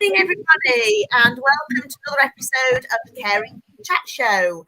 evening, everybody, and welcome to another episode of the Caring Chat Show.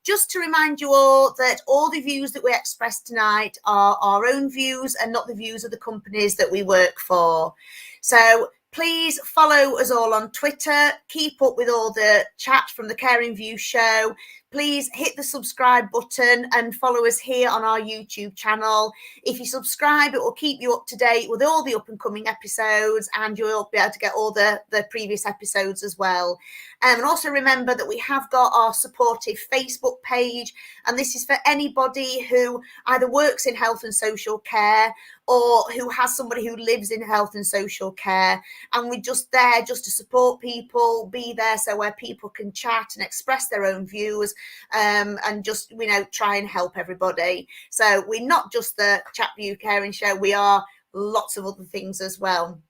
Just to remind you all that all the views that we express tonight are our own views and not the views of the companies that we work for. So please follow us all on Twitter, keep up with all the chats from the Caring View show. Please hit the subscribe button and follow us here on our YouTube channel. If you subscribe, it will keep you up to date with all the up and coming episodes, and you'll be able to get all the previous episodes as well. And also remember that we have got our supportive Facebook page, and this is for anybody who either works in health and social care or who has somebody who lives in health and social care. And we're just there just to support people, be there so where people can chat and express their own views, and just, try and help everybody. So we're not just the Chat View Caring Show, we are lots of other things as well.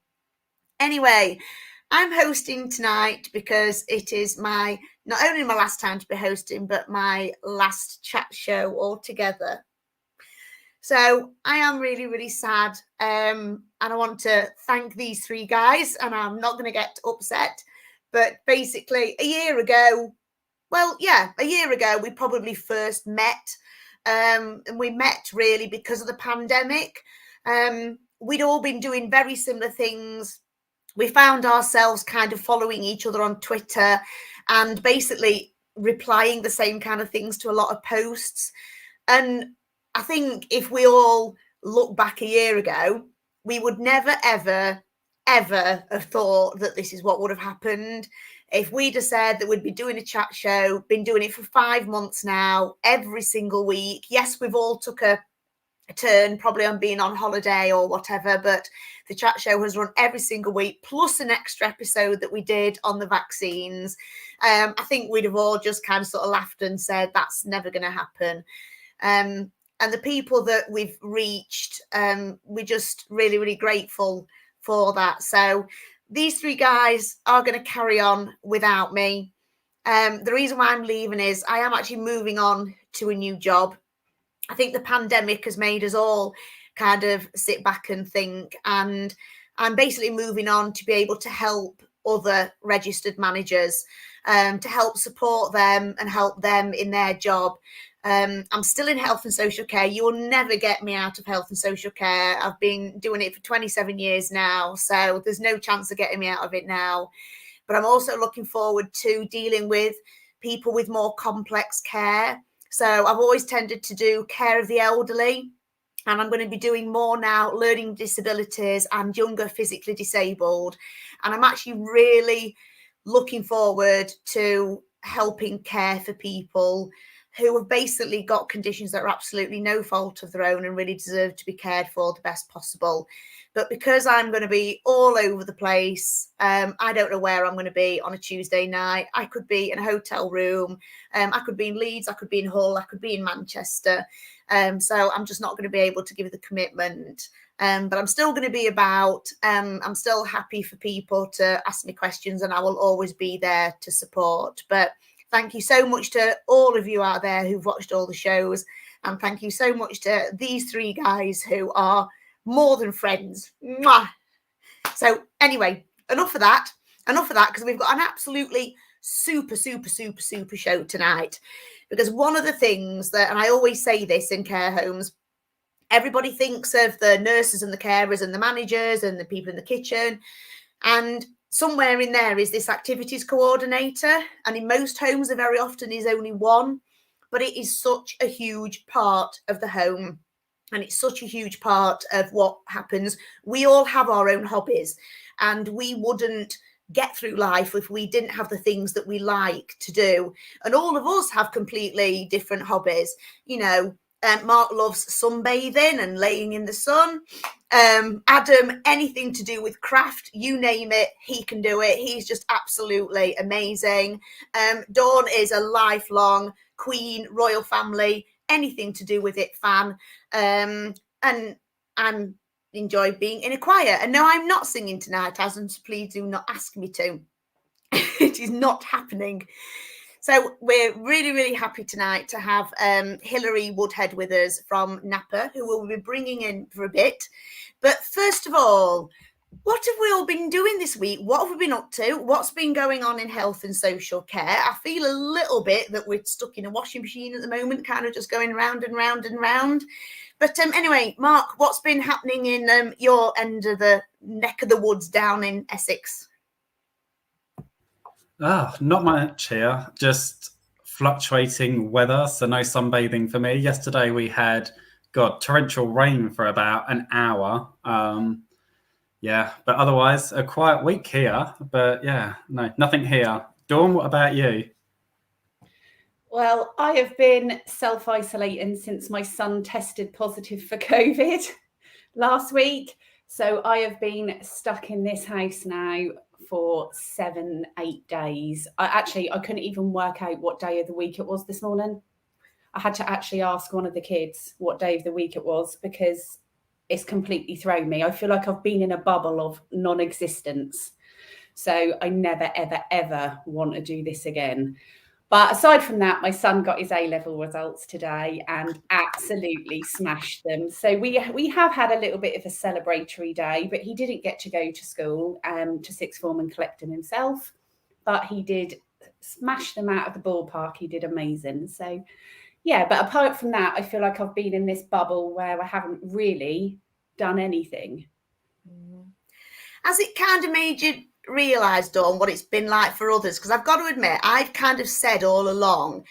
Anyway, I'm hosting tonight because it is not only my last time to be hosting, but my last chat show altogether. So I am really, really sad, and I want to thank these three guys, and I'm not going to get upset, but basically a year ago, we probably first met, and we met really because of the pandemic. We'd all been doing very similar things. We found ourselves kind of following each other on Twitter and basically replying the same kind of things to a lot of posts. And I think if we all look back a year ago, we would never, ever, ever have thought that this is what would have happened. If we'd have said that we'd be doing a chat show, been doing it for 5 months now, every single week. Yes, we've all took a turn probably on being on holiday or whatever, but the chat show has run every single week, plus an extra episode that we did on the vaccines. I think we'd have all just kind of sort of laughed and said, that's never going to happen. And the people that we've reached, we're just really, really grateful for that. So these three guys are going to carry on without me. The reason why I'm leaving is I am actually moving on to a new job. I think the pandemic has made us all kind of sit back and think, and I'm basically moving on to be able to help other registered managers, to help support them and help them in their job. I'm still in health and social care. You will never get me out of health and social care. I've been doing it for 27 years now, so there's no chance of getting me out of it now. But I'm also looking forward to dealing with people with more complex care. So I've always tended to do care of the elderly, and I'm going to be doing more now, learning disabilities and younger physically disabled. And I'm actually really looking forward to helping care for people who have basically got conditions that are absolutely no fault of their own and really deserve to be cared for the best possible. But because I'm going to be all over the place, I don't know where I'm going to be on a Tuesday night. I could be in a hotel room. I could be in Leeds. I could be in Hull. I could be in Manchester. So I'm just not going to be able to give the commitment. But I'm still going to be about. I'm still happy for people to ask me questions, and I will always be there to support. But thank you so much to all of you out there who've watched all the shows. And thank you so much to these three guys who are more than friends. Mwah! So anyway, enough of that, because we've got an absolutely super show tonight. Because one of the things that, and I always say this in care homes, everybody thinks of the nurses and the carers and the managers and the people in the kitchen. And somewhere in there is this activities coordinator. And in most homes, there very often is only one. But it is such a huge part of the home. And it's such a huge part of what happens. We all have our own hobbies, and we wouldn't get through life if we didn't have the things that we like to do. And all of us have completely different hobbies. Mark loves sunbathing and laying in the sun. Adam, anything to do with craft, you name it, he can do it. He's just absolutely amazing. Dawn is a lifelong Queen, royal family, anything to do with it fan. And enjoy being in a choir. And no, I'm not singing tonight, Aslan, so please do not ask me to. It is not happening. So we're really, really happy tonight to have Hilary Woodhead with us from Napa, who we'll be bringing in for a bit. But first of all, What have we all been doing this week? What have we been up to? What's been going on in health and social care? I feel a little bit that we're stuck in a washing machine at the moment, kind of just going round and round and round. But anyway, Mark, what's been happening in your end of the neck of the woods down in Essex? Not much here. Just fluctuating weather, so no sunbathing for me. Yesterday we had torrential rain for about an hour. But otherwise a quiet week here. But yeah, no, nothing here. Dawn, what about you? Well, I have been self-isolating since my son tested positive for COVID last week. So I have been stuck in this house now for 7-8 days. I couldn't even work out what day of the week it was this morning. I had to actually ask one of the kids what day of the week it was because it's completely thrown me. I feel like I've been in a bubble of non-existence. So I never, ever, ever want to do this again. But aside from that, my son got his A-level results today and absolutely smashed them. So we have had a little bit of a celebratory day, but he didn't get to go to school to sixth form and collect them himself. But he did smash them out of the ballpark. He did amazing. So yeah, but apart from that, I feel like I've been in this bubble where I haven't really done anything. Has it kind of made you realise, Dawn, what it's been like for others? Because I've got to admit, I've kind of said all along,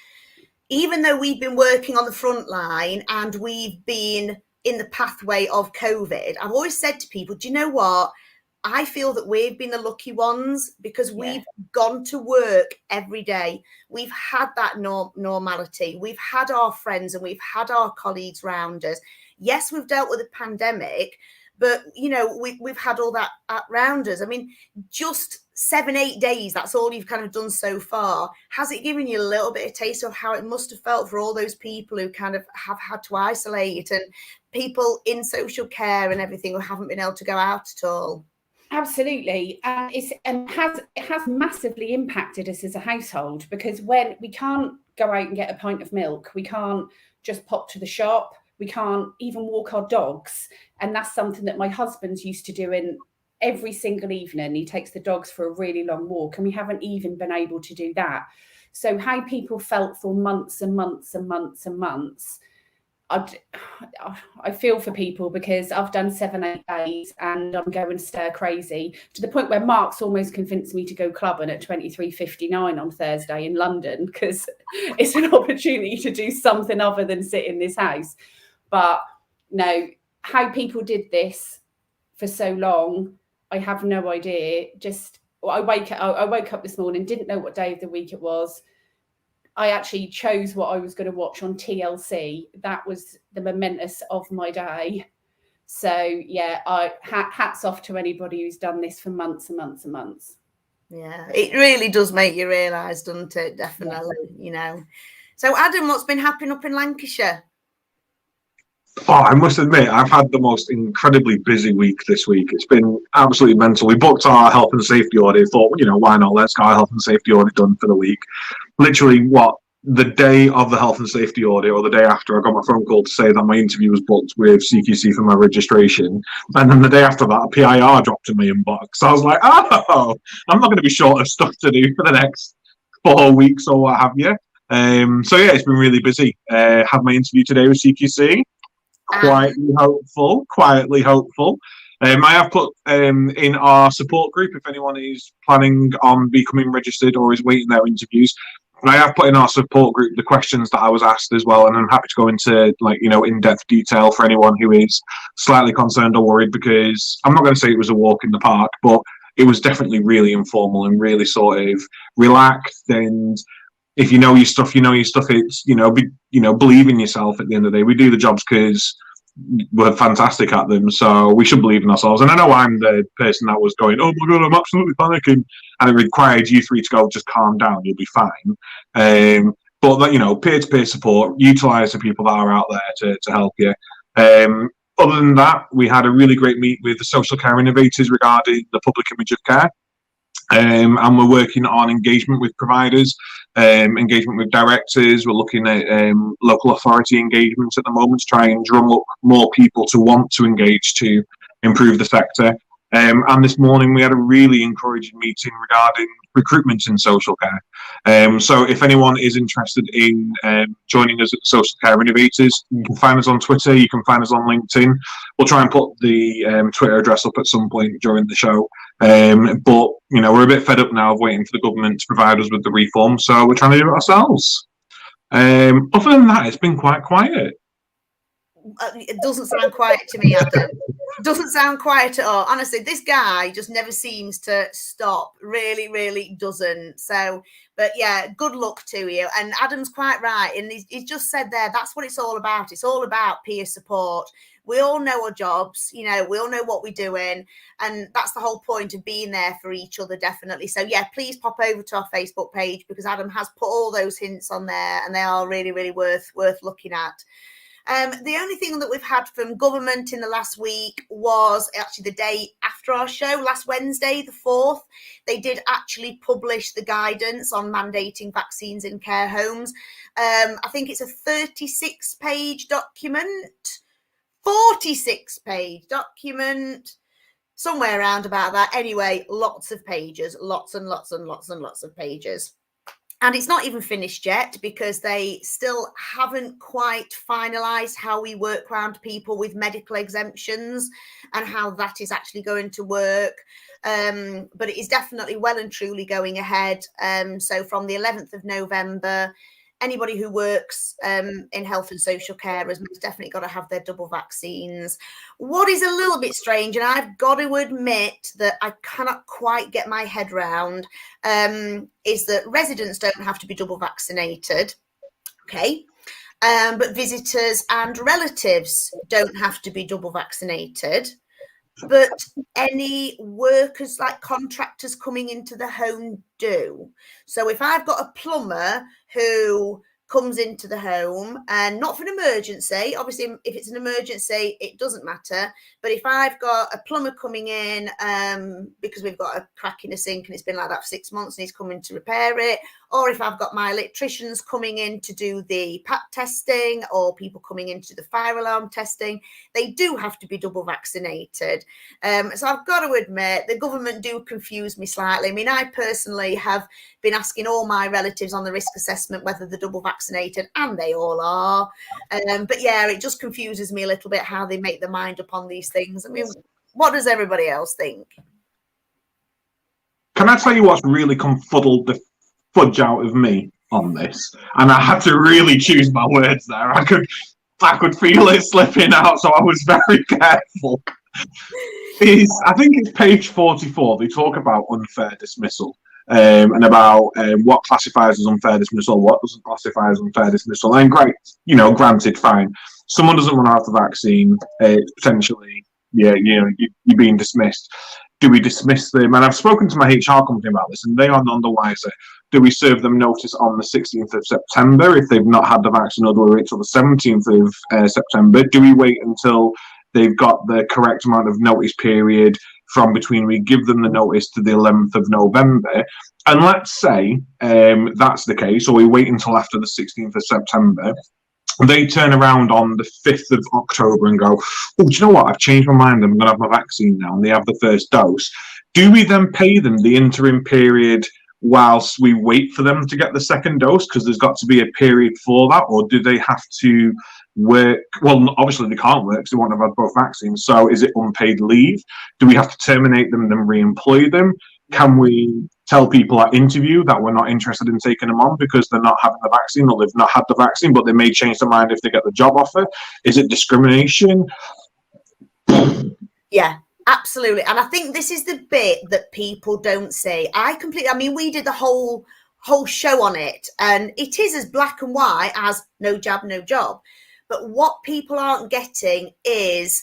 even though we've been working on the front line and we've been in the pathway of COVID, I've always said to people, do you know what? I feel that we've been the lucky ones because we've gone to work every day. We've had that normality. We've had our friends and we've had our colleagues round us. Yes, we've dealt with a pandemic, but, you know, we've had all that around us. I mean, just 7-8 days, that's all you've kind of done so far. Has it given you a little bit of taste of how it must have felt for all those people who kind of have had to isolate and people in social care and everything who haven't been able to go out at all? Absolutely. It has massively impacted us as a household because when we can't go out and get a pint of milk, we can't just pop to the shop, we can't even walk our dogs. And that's something that my husband's used to doing every single evening. He takes the dogs for a really long walk and we haven't even been able to do that. So how people felt for months and months and months and months, I feel for people because I've done 7-8 days and I'm going stir crazy to the point where Mark's almost convinced me to go clubbing at 23:59 on Thursday in London because it's an opportunity to do something other than sit in this house. But no, how people did this for so long, I have no idea. I woke up this morning, didn't know what day of the week it was. I actually chose what I was going to watch on TLC. That was the momentous of my day. So yeah, hats off to anybody who's done this for months and months and months. Yeah, it really does make you realise, doesn't it? Definitely, you know. So Adam, what's been happening up in Lancashire? Oh, I must admit, I've had the most incredibly busy week this week. It's been absolutely mental. We booked our health and safety audit. Thought, you know, why not? Let's get our health and safety audit done for the week. Literally, the day of the health and safety audit or the day after, I got my phone call to say that my interview was booked with CQC for my registration. And then the day after that, a PIR dropped in my inbox. So I was like, oh, I'm not going to be short of stuff to do for the next 4 weeks or what have you. So yeah, it's been really busy. Had my interview today with CQC. Quietly hopeful. I have put in our support group, if anyone is planning on becoming registered or is waiting their interviews, I have put in our support group the questions that I was asked as well, and I'm happy to go into in-depth detail for anyone who is slightly concerned or worried, because I'm not going to say it was a walk in the park, but it was definitely really informal and really sort of relaxed. And if you know your stuff, you know your stuff. It's believe in yourself. At the end of the day, we do the jobs because we're fantastic at them, so we should believe in ourselves. And I know I'm the person that was going, oh my god, I'm absolutely panicking, and it required you three to go, just calm down, you'll be fine. But peer-to-peer support, utilize the people that are out there to help you. Other than that, we had a really great meet with the social care innovators regarding the public image of care. And we're working on engagement with providers, engagement with directors. We're looking at local authority engagements at the moment to try and drum up more people to want to engage to improve the sector. And this morning we had a really encouraging meeting regarding recruitment in social care. So if anyone is interested in joining us at Social Care Innovators, you can find us on Twitter, you can find us on LinkedIn. We'll try and put the Twitter address up at some point during the show. But, you know, we're a bit fed up now of waiting for the government to provide us with the reform, so we're trying to do it ourselves. Other than that, it's been quite quiet. It doesn't sound quiet to me, Adam. Doesn't sound quiet at all. Honestly, this guy just never seems to stop. Really, really doesn't. So, but yeah, good luck to you. And Adam's quite right. And he's just said there, that's what it's all about. It's all about peer support. We all know our jobs, you know, we all know what we're doing. And that's the whole point of being there for each other, definitely. So yeah, please pop over to our Facebook page, because Adam has put all those hints on there, and they are really, really worth looking at. The only thing that we've had from government in the last week was actually the day after our show, last Wednesday, the 4th. They did actually publish the guidance on mandating vaccines in care homes. I think it's a 36-page document, 46-page document, somewhere around about that. Anyway, lots of pages, lots and lots and lots and lots of pages. And it's not even finished yet, because they still haven't quite finalised how we work around people with medical exemptions and how that is actually going to work. But it is definitely well and truly going ahead. So from the 11th of November, anybody who works in health and social care has most definitely got to have their double vaccines. What is a little bit strange, and I've got to admit that I cannot quite get my head around, is that residents don't have to be double vaccinated. Okay. But visitors and relatives don't have to be double vaccinated. But any workers, like contractors coming into the home, do. So if I've got a plumber who comes into the home, and not for an emergency, obviously if it's an emergency it doesn't matter, but if I've got a plumber coming in because we've got a crack in a sink and it's been like that for 6 months and he's coming to repair it, or if I've got my electricians coming in to do the PAT testing, or people coming in to do the fire alarm testing, they do have to be double vaccinated. So I've got to admit, the government do confuse me slightly. I mean, I personally have been asking all my relatives on the risk assessment whether they're double vaccinated, and they all are. But yeah, it just confuses me a little bit how they make their mind up on these things. I mean, what does everybody else think? Can I tell you what's really confuddled the fudge out of me on this? And I had to really choose my words there. I could feel it slipping out, so I was very careful. I think it's page 44. They talk about unfair dismissal. And about what classifies as unfair dismissal, what doesn't classify as unfair dismissal. And great, granted, fine. Someone doesn't want to have the vaccine, potentially, you're being dismissed. Do we dismiss them? And I've spoken to my HR company about this, and they are none the wiser. Do we serve them notice on the 16th of September if they've not had the vaccine, or do we wait till the 17th of September? Do we wait until they've got the correct amount of notice period from between we give them the notice to the 11th of November? And let's say that's the case, or we wait until after the 16th of September. They turn around on the 5th of October and go, oh, do you know what? I've changed my mind. I'm going to have my vaccine now. And they have the first dose. Do we then pay them the interim period whilst we wait for them to get the second dose? Because there's got to be a period for that. Or do they have to work? Well, obviously they can't work because they won't have had both vaccines. So is it unpaid leave? Do we have to terminate them and then re-employ them? Can we tell people at interview that we're not interested in taking them on because they're not having the vaccine, or they've not had the vaccine, but they may change their mind if they get the job offer? Is it discrimination? Yeah, absolutely. And I think this is the bit that people don't say. We did the whole show on it, and it is as black and white as no jab, no job. But what people aren't getting is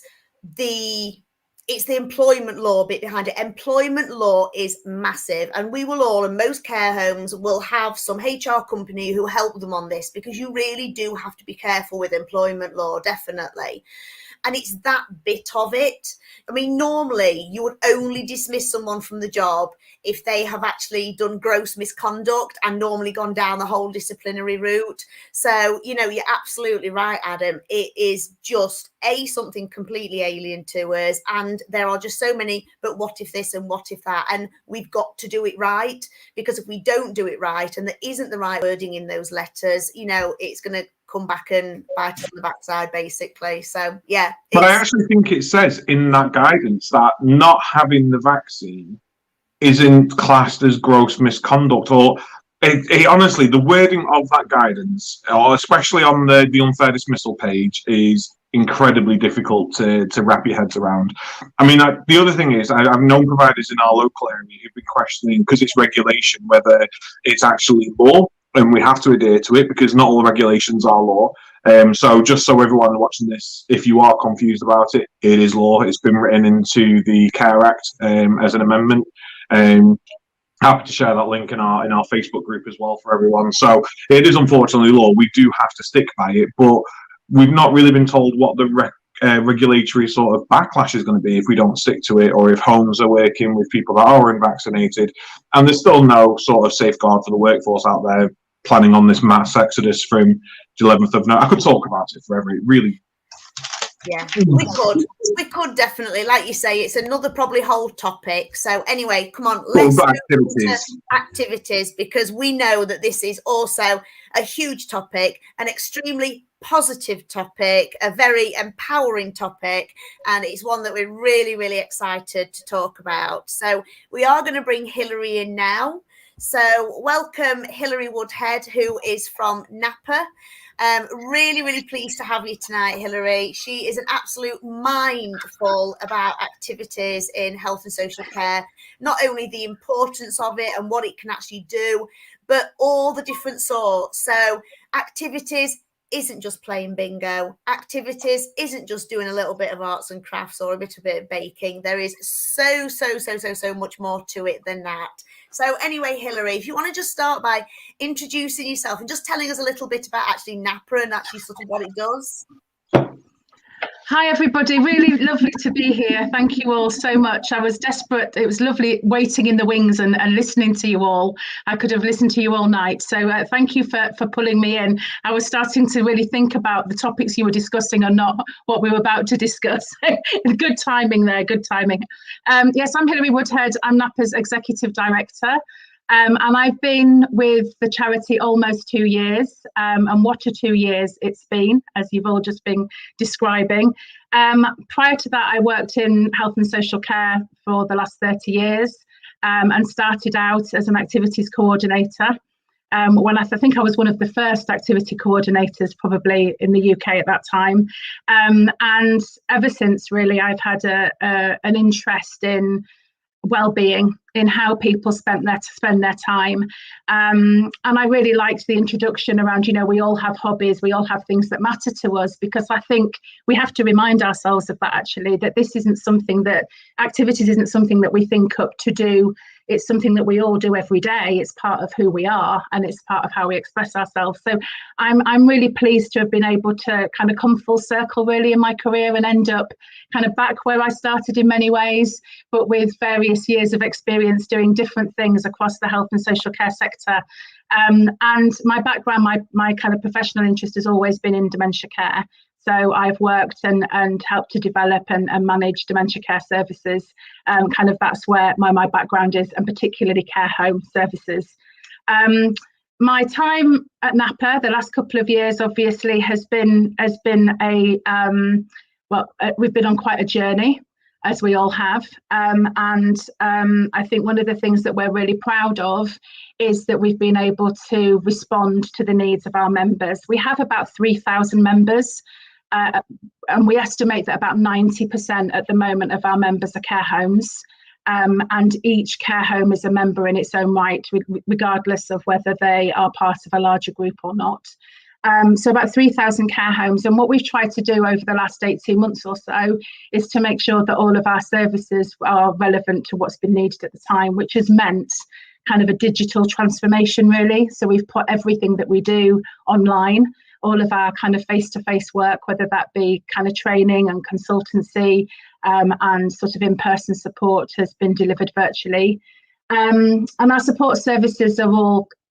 it's the employment law bit behind it. Employment law is massive, and we will all, and most care homes will have some HR company who help them on this, because you really do have to be careful with employment law, definitely. And it's that bit of it. I mean, normally you would only dismiss someone from the job if they have actually done gross misconduct and normally gone down the whole disciplinary route. So, you know, you're absolutely right, Adam. It is just something completely alien to us. And there are just so many, but what if this and what if that? And we've got to do it right, because if we don't do it right and there isn't the right wording in those letters, you know, it's going to come back and bite on the backside, basically. So, yeah. But I actually think it says in that guidance that not having the vaccine isn't classed as gross misconduct, or honestly, the wording of that guidance, or especially on the unfair dismissal page, is incredibly difficult to wrap your heads around. I mean, the other thing is, I've known providers in our local area who've been questioning, because it's regulation, whether it's actually law, and we have to adhere to it, because not all the regulations are law. So just so everyone watching this, if you are confused about it, it is law. It's been written into the Care Act as an amendment. Happy to share that link in our Facebook group as well for everyone. So it is unfortunately law. We do have to stick by it, but we've not really been told what the regulatory sort of backlash is going to be if we don't stick to it, or if homes are working with people that are unvaccinated. And there's still no sort of safeguard for the workforce out there planning on this mass exodus from the 11th of November. I could talk about it forever. It really... Yeah, we could definitely, like you say, it's another probably whole topic. So anyway, come on, let's go into activities, because we know that this is also a huge topic, an extremely positive topic, a very empowering topic, and it's one that we're really, really excited to talk about. So we are going to bring Hilary in now. So welcome Hilary Woodhead, who is from Napa. Really, really pleased to have you tonight, Hilary. She is an absolute mindful about activities in health and social care, not only the importance of it and what it can actually do, but all the different sorts. So activities isn't just playing bingo. Activities isn't just doing a little bit of arts and crafts or a bit of baking. There is so much more to it than that. So anyway, Hilary, if you want to just start by introducing yourself and just telling us a little bit about actually Napa and actually sort of what it does. Hi, everybody. Really lovely to be here. Thank you all so much. I was desperate. It was lovely waiting in the wings and listening to you all. I could have listened to you all night. So thank you for pulling me in. I was starting to really think about the topics you were discussing and not what we were about to discuss. Good timing there. Good timing. Yes, I'm Hilary Woodhead. I'm Napa's Executive Director. And I've been with the charity almost 2 years, and what a 2 years it's been, as you've all just been describing. Prior to that, I worked in health and social care for the last 30 years and started out as an activities coordinator. When I think I was one of the first activity coordinators probably in the UK at that time. And ever since, really, I've had an interest in well-being, in how people spend their time, and I really liked the introduction around, you know, we all have hobbies, we all have things that matter to us, because I think we have to remind ourselves of that, actually, that this isn't something that activities isn't something that we think up to do. It's something that we all do every day. It's part of who we are, and it's part of how we express ourselves. So I'm really pleased to have been able to kind of come full circle really in my career and end up kind of back where I started in many ways, but with various years of experience doing different things across the health and social care sector. And my background, my kind of professional interest has always been in dementia care. So I've worked and helped to develop and manage dementia care services. Kind of that's where my background is, and particularly care home services. My time at Napa, the last couple of years, obviously, has been we've been on quite a journey, as we all have. I think one of the things that we're really proud of is that we've been able to respond to the needs of our members. We have about 3,000 members. And we estimate that about 90% at the moment of our members are care homes, and each care home is a member in its own right, regardless of whether they are part of a larger group or not. So about 3,000 care homes, and what we've tried to do over the last 18 months or so is to make sure that all of our services are relevant to what's been needed at the time, which has meant kind of a digital transformation, really. So we've put everything that we do online. all of our kind of face-to-face work, whether that be kind of training and consultancy and sort of in-person support, has been delivered virtually. And our support services are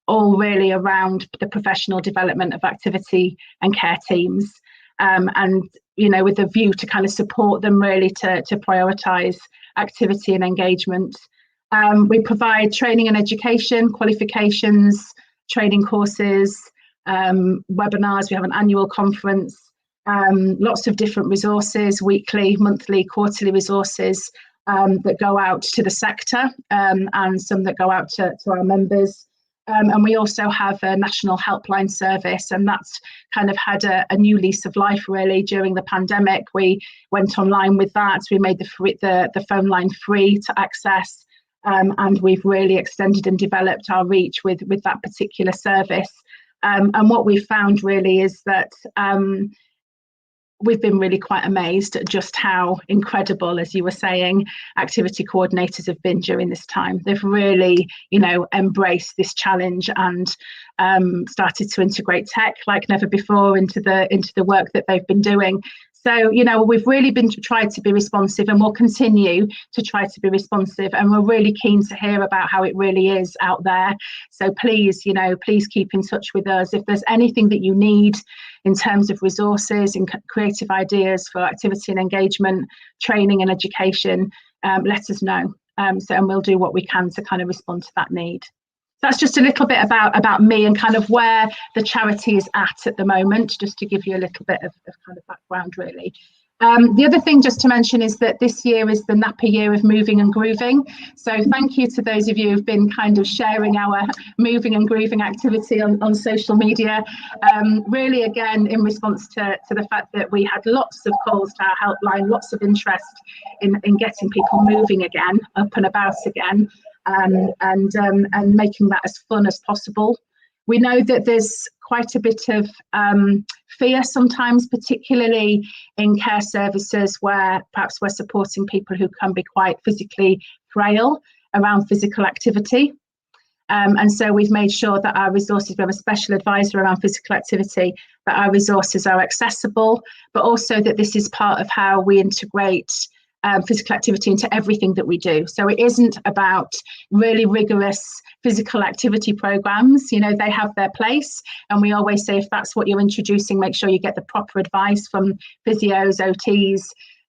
all really around the professional development of activity and care teams, and with a view to kind of support them really to prioritise activity and engagement. We provide training and education, qualifications, training courses, webinars. We have an annual conference, lots of different resources, weekly, monthly, quarterly resources that go out to the sector, and some that go out to our members. And we also have a national helpline service, and that's kind of had a new lease of life really during the pandemic. We went online with that. We made the phone line free to access, and we've really extended and developed our reach with that particular service. And what we've found really is that we've been really quite amazed at just how incredible, as you were saying, activity coordinators have been during this time. They've really, embraced this challenge and started to integrate tech like never before into the work that they've been doing. So, we've really tried to be responsive, and we'll continue to try to be responsive. And we're really keen to hear about how it really is out there. So please, please keep in touch with us. If there's anything that you need in terms of resources and creative ideas for activity and engagement, training and education, let us know. And we'll do what we can to kind of respond to that need. That's just a little bit about me and kind of where the charity is at the moment, just to give you a little bit of kind of background really. The other thing just to mention is that this year is the NAPA year of moving and grooving. So thank you to those of you who've been kind of sharing our moving and grooving activity on social media. Really, again, in response to the fact that we had lots of calls to our helpline, lots of interest in getting people moving again, up and about again. And making that as fun as possible. We know that there's quite a bit of fear sometimes, particularly in care services where perhaps we're supporting people who can be quite physically frail around physical activity. And so we've made sure that our resources, we have a special advisor around physical activity, that our resources are accessible, but also that this is part of how we integrate physical activity into everything that we do. So it isn't about really rigorous physical activity programs. They have their place, and we always say if that's what you're introducing, make sure you get the proper advice from physios, OTs,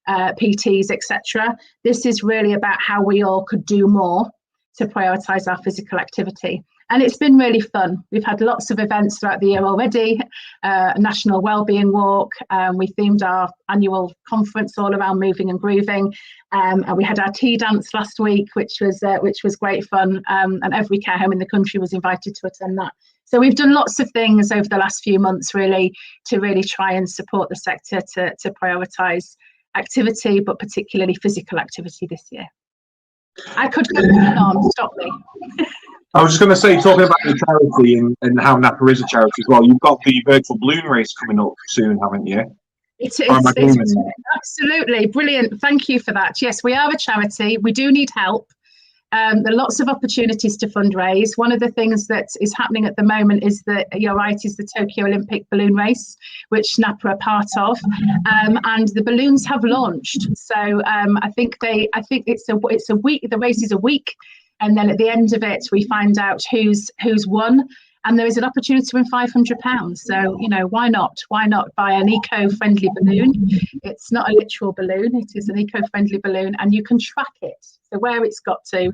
PTs, etc. This is really about how we all could do more to prioritise our physical activity. And it's been really fun. We've had lots of events throughout the year already, a National Wellbeing Walk. We themed our annual conference all around moving and grooving. And we had our tea dance last week, which was great fun. And every care home in the country was invited to attend that. So we've done lots of things over the last few months, really, to really try and support the sector to prioritise activity, but particularly physical activity this year. I could go on, stop me. I was just going to say, talking about the charity and how NAPA is a charity as well, you've got the virtual balloon race coming up soon, haven't you? It's absolutely brilliant. Thank you for that. Yes, we are a charity. We do need help. There are lots of opportunities to fundraise. One of the things that is happening at the moment is that, you're right, is the Tokyo Olympic balloon race, which NAPA are part of, and the balloons have launched. So I think it's a week. The race is a week. And then at the end of it, we find out who's won, and there is an opportunity to win £500. So, why not? Why not buy an eco-friendly balloon? It's not a literal balloon; it is an eco-friendly balloon, and you can track it. So where it's got to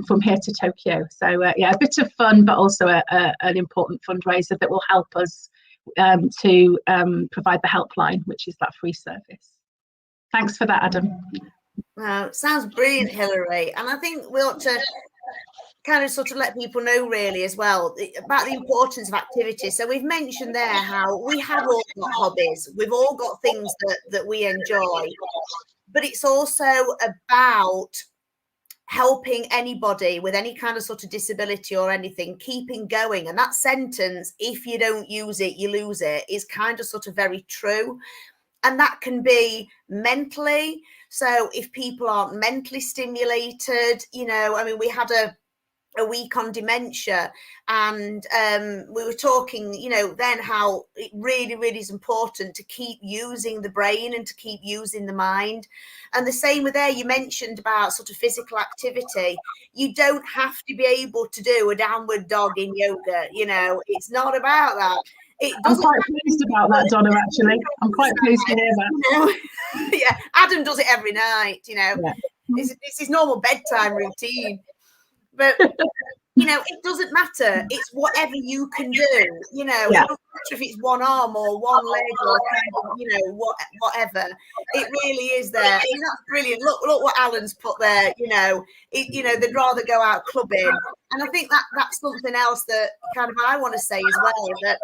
from here to Tokyo. So a bit of fun, but also an important fundraiser that will help us to provide the helpline, which is that free service. Thanks for that, Adam. Wow, sounds brilliant, Hilary. And I think we ought to kind of sort of let people know really as well about the importance of activity. So we've mentioned there how we have all got hobbies. We've all got things that we enjoy. But it's also about helping anybody with any kind of sort of disability or anything, keeping going. And that sentence, if you don't use it, you lose it, is kind of sort of very true. And that can be mentally. So if people aren't mentally stimulated, we had a week on dementia, and we were talking, then how it really, really is important to keep using the brain and to keep using the mind. And the same with there, you mentioned about sort of physical activity. You don't have to be able to do a downward dog in yoga. It's not about that. I'm quite pleased about that, Donna, actually. I'm quite pleased to hear that. Yeah, Adam does it every night, Yeah. It's his normal bedtime routine. But it doesn't matter. It's whatever you can do. It doesn't matter if it's one arm or one leg or kind of, whatever. It really is there. I mean, that's brilliant. Look what Alan's put there. They'd rather go out clubbing, and I think that's something else that kind of I want to say as well, that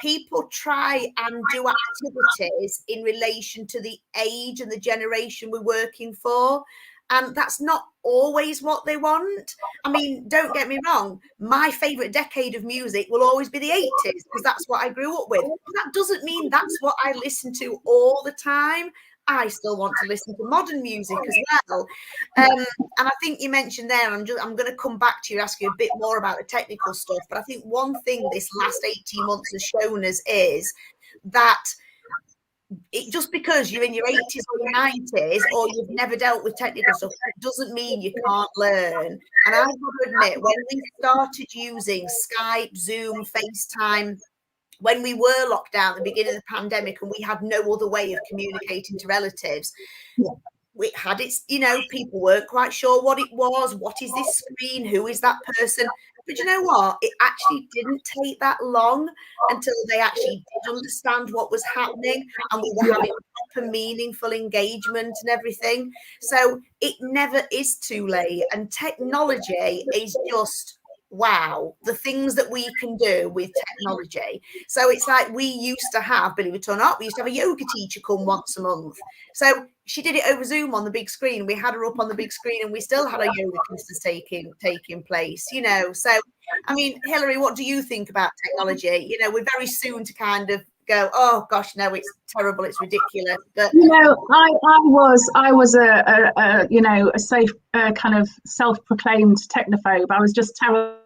people try and do activities in relation to the age and the generation we're working for. And that's not always what they want. I mean, don't get me wrong. My favourite decade of music will always be the 80s because that's what I grew up with. But that doesn't mean that's what I listen to all the time. I still want to listen to modern music as well. And I think you mentioned there, I'm going to come back to you, ask you a bit more about the technical stuff. But I think one thing this last 18 months has shown us is that just because you're in your 80s or your 90s or you've never dealt with technical stuff, it doesn't mean you can't learn. And I've got to admit, when we started using Skype, Zoom, FaceTime, when we were locked down at the beginning of the pandemic and we had no other way of communicating to relatives, it had its, people weren't quite sure what it was. What is this screen? Who is that person? But you know what? It actually didn't take that long until they actually did understand what was happening and we were having proper meaningful engagement and everything. So it never is too late. And technology is just, wow, the things that we can do with technology. So it's like we used to have, believe it or not, we used to have a yoga teacher come once a month. So she did it over Zoom on the big screen. We had her up on the big screen and we still had our yoga classes taking place, So, I mean, Hilary, what do you think about technology? We're very soon to kind of go, oh gosh, no, it's terrible, it's ridiculous. But I was a safe kind of self-proclaimed technophobe. I was just terrible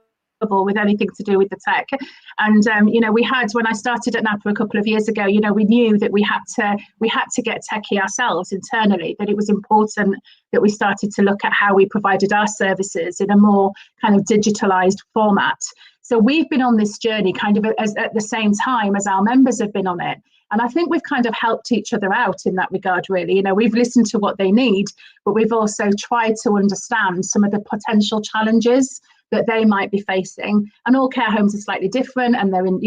with anything to do with the tech. And we had, when I started at Napa a couple of years ago, we knew that we had to get techie ourselves internally, that it was important that we started to look at how we provided our services in a more kind of digitalized format. So we've been on this journey kind of at the same time as our members have been on it. And I think we've kind of helped each other out in that regard, really. We've listened to what they need, but we've also tried to understand some of the potential challenges that they might be facing. And all care homes are slightly different, and they're in,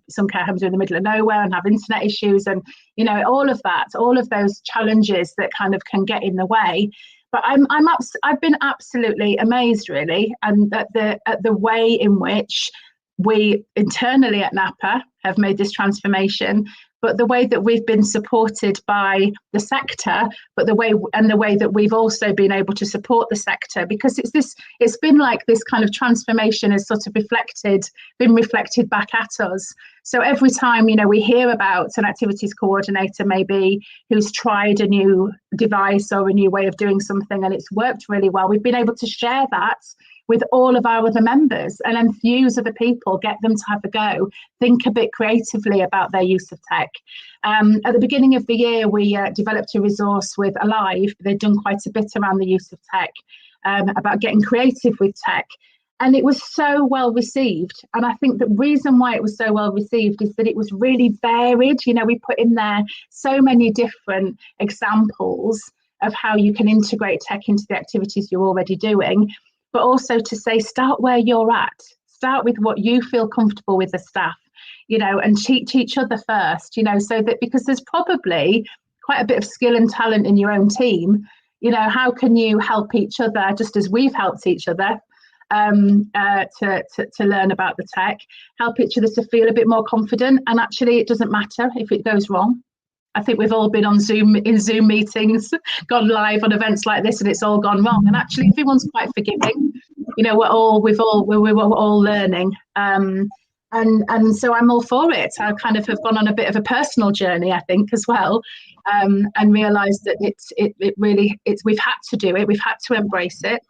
some care homes are in the middle of nowhere and have internet issues, and all of those challenges that kind of can get in the way. But I've been absolutely amazed, really, and at the way in which we internally at Napa have made this transformation, but the way that we've been supported by the sector, but the way that we've also been able to support the sector, because it's been like this kind of transformation has sort of been reflected back at us. So every time, we hear about an activities coordinator maybe who's tried a new device or a new way of doing something and it's worked really well, we've been able to share that with all of our other members and enthuse other people, get them to have a go, think a bit creatively about their use of tech. At the beginning of the year, we developed a resource with Alive. They'd done quite a bit around the use of tech, about getting creative with tech. And it was so well received. And I think the reason why it was so well received is that it was really varied. We put in there so many different examples of how you can integrate tech into the activities you're already doing, but also to say, start where you're at, start with what you feel comfortable with as staff, and teach each other first, so that, because there's probably quite a bit of skill and talent in your own team, how can you help each other just as we've helped each other to learn about the tech, help each other to feel a bit more confident. And actually, it doesn't matter if it goes wrong. I think we've all been on Zoom meetings, gone live on events like this, and it's all gone wrong. And actually, everyone's quite forgiving. We're all learning, and so I'm all for it. I kind of have gone on a bit of a personal journey, I think, as well, and realised that it really we've had to do it. We've had to embrace it.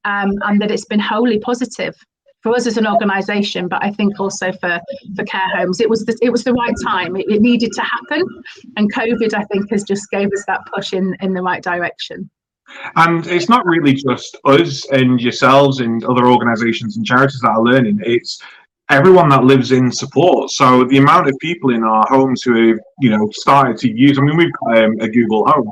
and that it's been wholly positive for us as an organisation, but I think also for care homes. It was the right time. It needed to happen, and COVID, I think, has just gave us that push in the right direction. And it's not really just us and yourselves and other organisations and charities that are learning. It's everyone that lives in support. So the amount of people in our homes who have, started to use. I mean, we've got a Google Home.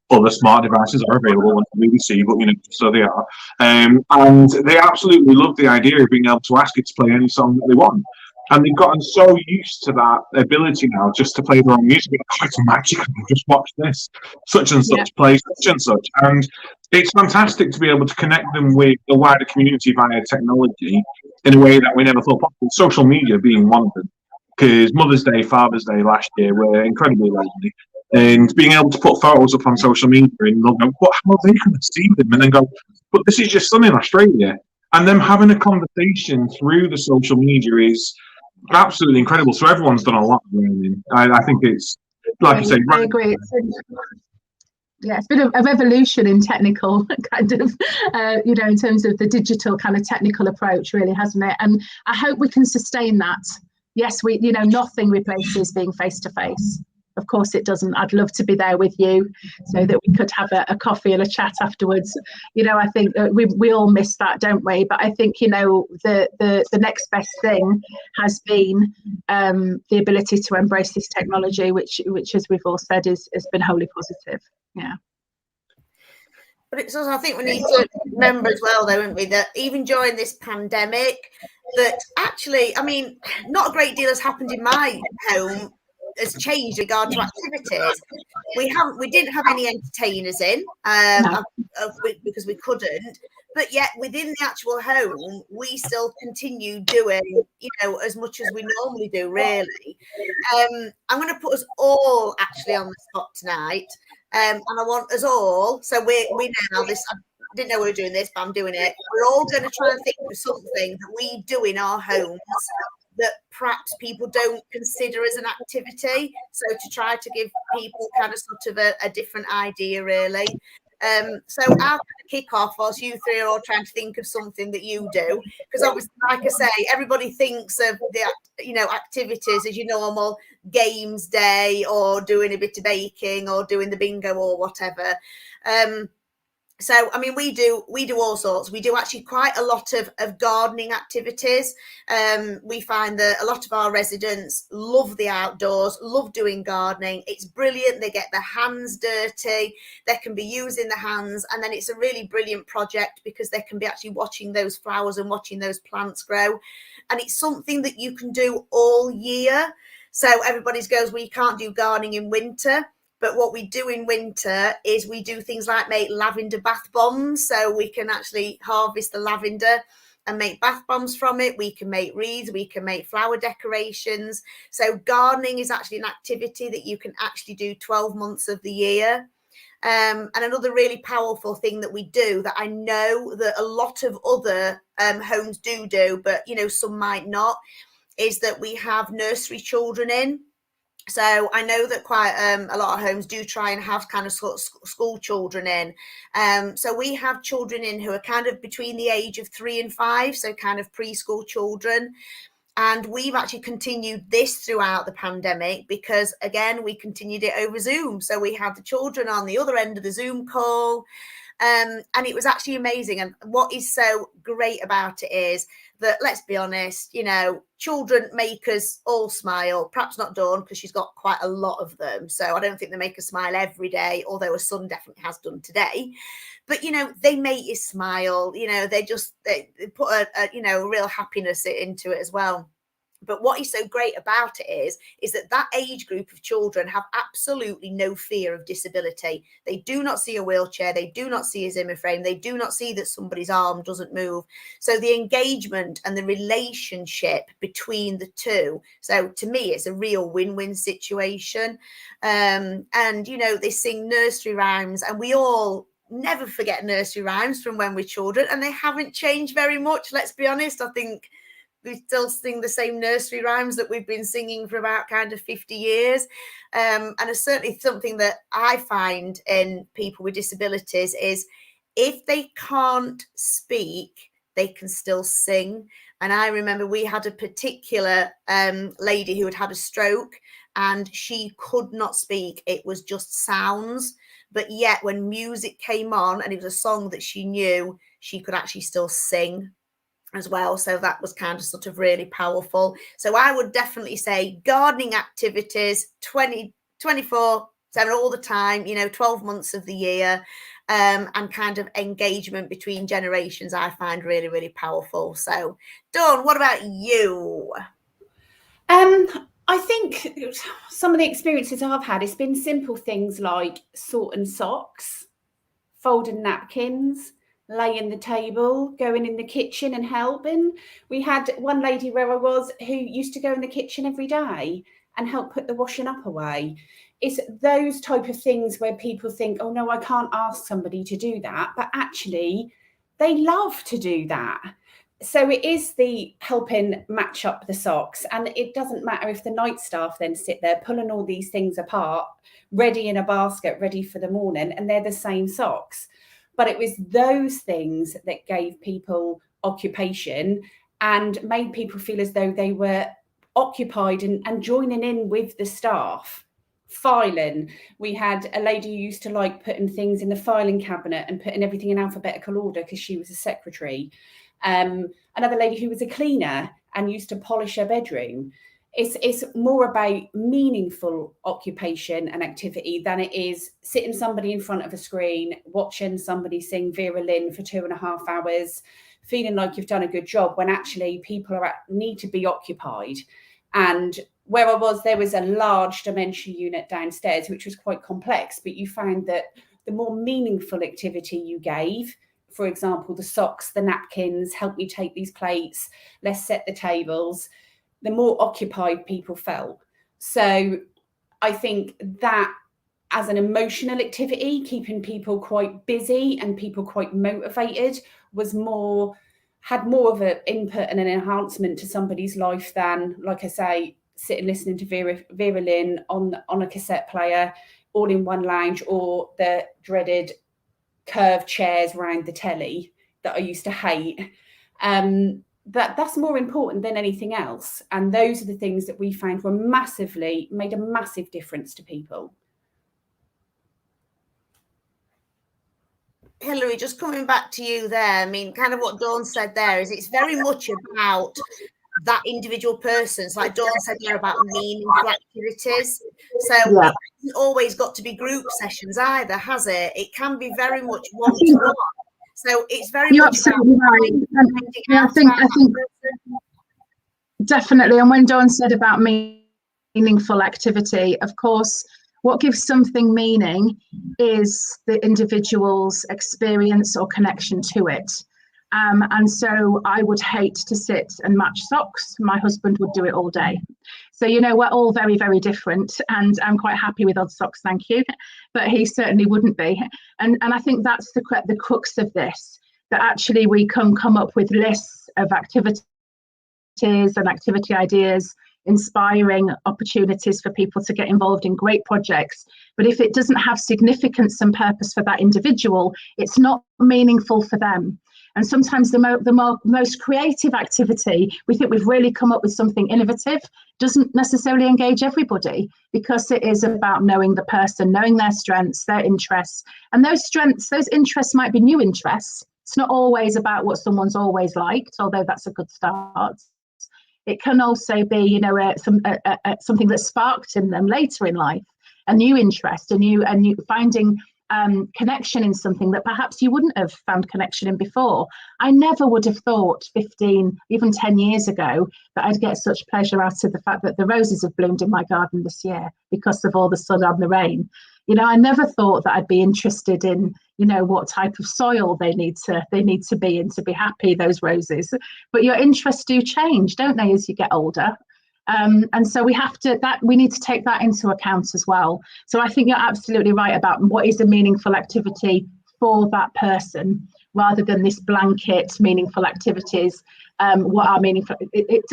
Other smart devices are available on the BBC, but so they are. And they absolutely love the idea of being able to ask it to play any song that they want. And they've gotten so used to that ability now just to play their own music. Oh, it's magical. Just watch this. Such and such, play such and such. And it's fantastic to be able to connect them with the wider community via technology in a way that we never thought possible. Social media being one of them. Because Mother's Day, Father's Day last year were incredibly lonely. And being able to put photos up on social media and they'll go, how are they going to see them? And then go, but this is your son in Australia. And them having a conversation through the social media is absolutely incredible. So everyone's done a lot of learning. I think it's, like you say, I agree. It's been a revolution in technical kind of, in terms of the digital kind of technical approach, really, hasn't it? And I hope we can sustain that. Yes, nothing replaces being face to face. Of course it doesn't. I'd love to be there with you so that we could have a coffee and a chat afterwards. I think we all miss that, don't we? But I think, the next best thing has been the ability to embrace this technology, which as we've all said, has been wholly positive. Yeah. But it's also, I think we need to remember as well, though, don't we, that even during this pandemic, that actually, I mean, not a great deal has happened in my home has changed in regard to activities. We didn't have any entertainers in because we couldn't, but yet within the actual home we still continue doing as much as we normally do, really. I'm going to put us all actually on the spot tonight, and I want us all, so we now this, I didn't know we were doing this, but I'm doing it. We're all going to try and think of something that we do in our homes that perhaps people don't consider as an activity. So to try to give people kind of sort of a different idea, really. So I'll kind of kick off whilst you three are all trying to think of something that you do. Because obviously, like I say, everybody thinks of the, activities as your normal games day or doing a bit of baking or doing the bingo or whatever. So, I mean, we do all sorts. We do actually quite a lot of gardening activities. We find that a lot of our residents love the outdoors, love doing gardening. It's brilliant. They get their hands dirty. They can be using the hands. And then it's a really brilliant project because they can be actually watching those flowers and watching those plants grow. And it's something that you can do all year. So everybody goes, well, you can't do gardening in winter. But what we do in winter is we do things like make lavender bath bombs. So we can actually harvest the lavender and make bath bombs from it. We can make wreaths. We can make flower decorations. So gardening is actually an activity that you can actually do 12 months of the year. And another really powerful thing that we do that I know that a lot of other homes do, but, some might not, is that we have nursery children in. So I know that quite a lot of homes do try and have kind of school children in. So we have children in who are kind of between the age of 3 and 5, so kind of preschool children. And we've actually continued this throughout the pandemic because, again, we continued it over Zoom. So we had the children on the other end of the Zoom call. And it was actually amazing. And what is so great about it is that, let's be honest, children make us all smile. Perhaps not Dawn, because she's got quite a lot of them. So I don't think they make us smile every day, although her son definitely has done today. But, they make you smile. They put a real happiness into it as well. But what is so great about it is that age group of children have absolutely no fear of disability. They do not see a wheelchair. They do not see a Zimmer frame. They do not see that somebody's arm doesn't move. So the engagement and the relationship between the two. So to me, it's a real win-win situation. And, they sing nursery rhymes, and we all never forget nursery rhymes from when we're children, and they haven't changed very much. Let's be honest. I think we still sing the same nursery rhymes that we've been singing for about kind of 50 years. And it's certainly something that I find in people with disabilities is if they can't speak, they can still sing. And I remember we had a particular lady who had a stroke, and she could not speak. It was just sounds. But yet when music came on and it was a song that she knew, she could actually still sing as well. So that was kind of sort of really powerful. So I would definitely say gardening activities 24/7 all the time, 12 months of the year, and kind of engagement between generations I find really, really powerful. So Dawn, what about you? I think some of the experiences I've had, it's been simple things like sorting socks, folding napkins, laying the table, going in the kitchen and helping. We had one lady where I was who used to go in the kitchen every day and help put the washing up away. It's those type of things where people think, oh no, I can't ask somebody to do that, but actually they love to do that. So it is the helping match up the socks, and it doesn't matter if the night staff then sit there pulling all these things apart, ready in a basket, ready for the morning, and they're the same socks. But it was those things that gave people occupation and made people feel as though they were occupied and joining in with the staff. Filing, we had a lady who used to like putting things in the filing cabinet and putting everything in alphabetical order because she was a secretary. Another lady who was a cleaner and used to polish her bedroom. It's more about meaningful occupation and activity than it is sitting somebody in front of a screen, watching somebody sing Vera Lynn for 2.5 hours, feeling like you've done a good job when actually people need to be occupied. And where I was, there was a large dementia unit downstairs, which was quite complex, but you found that the more meaningful activity you gave, for example, the socks, the napkins, help me take these plates, let's set the tables, the more occupied people felt. So I think that as an emotional activity, keeping people quite busy and people quite motivated had more of an input and an enhancement to somebody's life than, like I say, sitting listening to Vera Lynn on a cassette player, all in one lounge, or the dreaded curved chairs around the telly that I used to hate. That's more important than anything else. And those are the things that we found made a massive difference to people. Hilary, just coming back to you there, I mean, kind of what Dawn said there is it's very much about that individual person. So like Dawn said there about meaningful activities. So it hasn't always got to be group sessions either, has it? It can be very much one-to-one. So it's very You're much absolutely right. I think definitely. And when Dawn said about meaningful activity, of course, what gives something meaning is the individual's experience or connection to it. And so I would hate to sit and match socks. My husband would do it all day. So, we're all very, very different, and I'm quite happy with odd socks, thank you. But he certainly wouldn't be. And I think that's the crux of this, that actually we can come up with lists of activities and activity ideas, inspiring opportunities for people to get involved in great projects. But if it doesn't have significance and purpose for that individual, it's not meaningful for them. And sometimes the most creative activity, we think we've really come up with something innovative, doesn't necessarily engage everybody, because it is about knowing the person, knowing their strengths, their interests. And those interests might be new interests. It's not always about what someone's always liked, although that's a good start. It can also be, something that sparked in them later in life, a new interest, a new finding connection in something that perhaps you wouldn't have found connection in before. I never would have thought 15, even 10 years ago that I'd get such pleasure out of the fact that the roses have bloomed in my garden this year because of all the sun and the rain. I never thought that I'd be interested in, what type of soil they need to be in to be happy, those roses. But your interests do change, don't they, as you get older? And so we need to take that into account as well. So I think you're absolutely right about what is a meaningful activity for that person, rather than this blanket meaningful activities. What are meaningful? It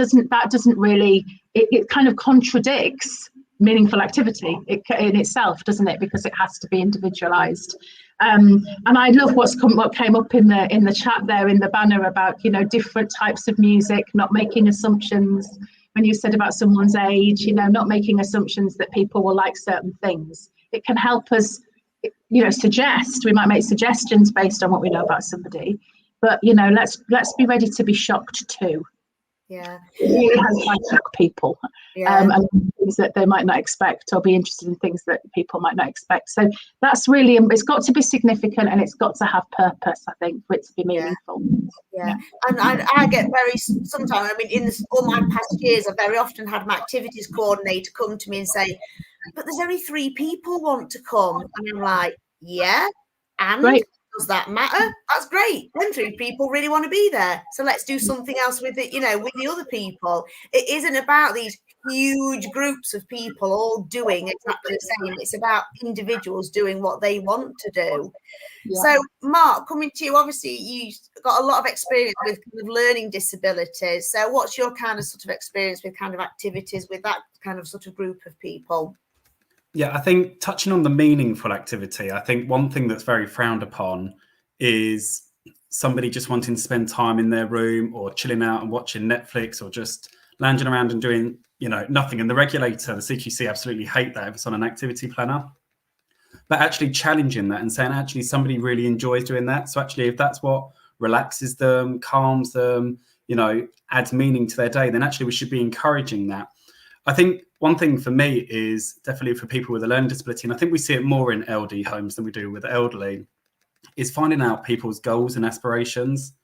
kind of contradicts meaningful activity in itself, doesn't it? Because it has to be individualized. And I love what came up in the chat there in the banner about, you know, different types of music, not making assumptions. When you said about someone's age, you know, not making assumptions that people will like certain things. It can help us, you know, we might make suggestions based on what we know about somebody, but, you know, let's be ready to be shocked too. Yeah, it really has to shock people, and things that they might not expect, or be interested in things that people might not expect. So that's really, it's got to be significant, and it's got to have purpose, I think, for it to be meaningful. Yeah. And I get sometimes, I mean, in all my past years, I've very often had my activities coordinator come to me and say, but there's only 3 people want to come. And I'm like, yeah, and Right. does that matter? That's great. Then 3 people really want to be there. So let's do something else with it, you know, with the other people. It isn't about these huge groups of people all doing exactly the same. It's about individuals doing what they want to do. Yeah. So, Mark, coming to you, obviously you've got a lot of experience with kind of learning disabilities. So what's your kind of sort of experience with kind of activities with that kind of sort of group of people? Yeah, I think touching on the meaningful activity, I think one thing that's very frowned upon is somebody just wanting to spend time in their room or chilling out and watching Netflix or just lounging around and doing, you know, nothing. And the regulator, the CQC, absolutely hate that if it's on an activity planner. But actually challenging that and saying, actually, somebody really enjoys doing that. So actually, if that's what relaxes them, calms them, you know, adds meaning to their day, then actually we should be encouraging that. I think one thing for me is definitely for people with a learning disability, and I think we see it more in LD homes than we do with elderly, is finding out people's goals and aspirations.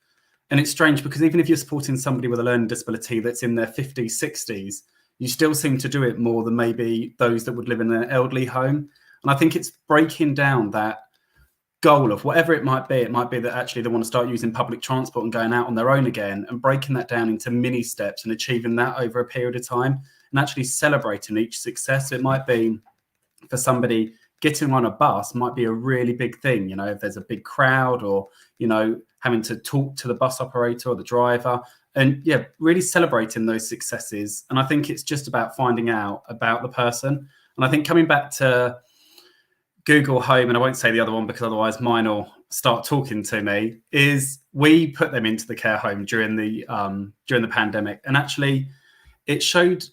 And it's strange because even if you're supporting somebody with a learning disability that's in their 50s, 60s, you still seem to do it more than maybe those that would live in an elderly home. And I think it's breaking down that goal of whatever it might be. It might be that actually they want to start using public transport and going out on their own again, and breaking that down into mini steps and achieving that over a period of time, and actually celebrating each success. It might be for somebody getting on a bus might be a really big thing, you know, if there's a big crowd, or, you know, having to talk to the bus operator or the driver, and yeah, really celebrating those successes. And I think it's just about finding out about the person. And I think coming back to Google Home, and I won't say the other one because otherwise mine will start talking to me, is we put them into the care home during the pandemic, and actually it showed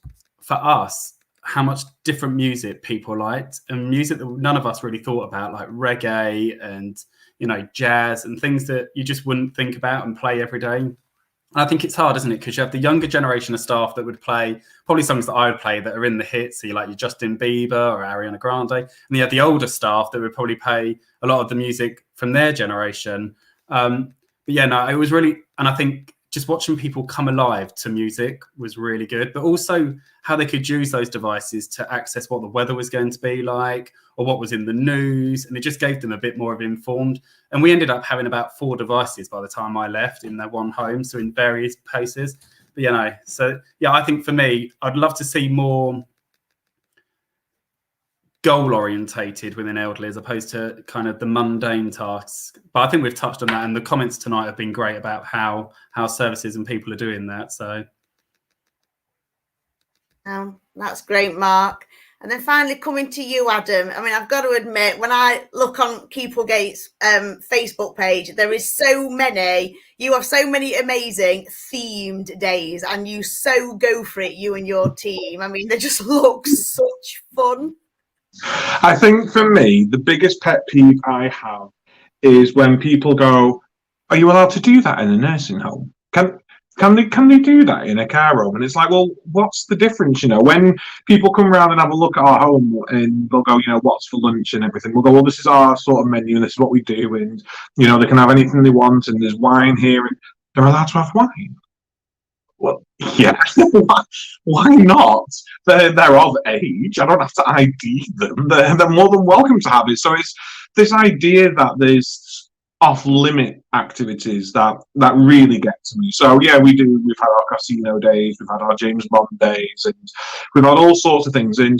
for us how much different music people liked, and music that none of us really thought about, like reggae and, you know, jazz and things that you just wouldn't think about and play every day. I think it's hard, isn't it? Because you have the younger generation of staff that would play probably songs that I would play that are in the hits, so you like your Justin Bieber or Ariana Grande, and you have the older staff that would probably play a lot of the music from their generation. But yeah, no, it was really, and I think just watching people come alive to music was really good, but also how they could use those devices to access what the weather was going to be like or what was in the news. And it just gave them a bit more of informed. And we ended up having about 4 devices by the time I left in their one home, so in various places. But, you know, so yeah, I think for me, I'd love to see more goal orientated within elderly as opposed to kind of the mundane tasks. But I think we've touched on that, and the comments tonight have been great about how services and people are doing that. So that's great, Mark. And then finally coming to you, Adam. I mean, I've got to admit, when I look on Keeplegate's Facebook page, there is you have so many amazing themed days, and you so go for it, you and your team. I mean, they just look such fun. I think for me, the biggest pet peeve I have is when people go, "Are you allowed to do that in a nursing home? Can they do that in a care home?" And it's like, well, what's the difference? You know, when people come around and have a look at our home and they'll go, you know, what's for lunch and everything, we'll go, well, this is our sort of menu and this is what we do, and, you know, they can have anything they want, and there's wine here, and they're allowed to have wine. Well, yeah, why not? They're of age. I don't have to ID them. They're more than welcome to have it. So it's this idea that there's off-limit activities that really get to me. So yeah, we've had our casino days, we've had our James Bond days, and we've had all sorts of things. And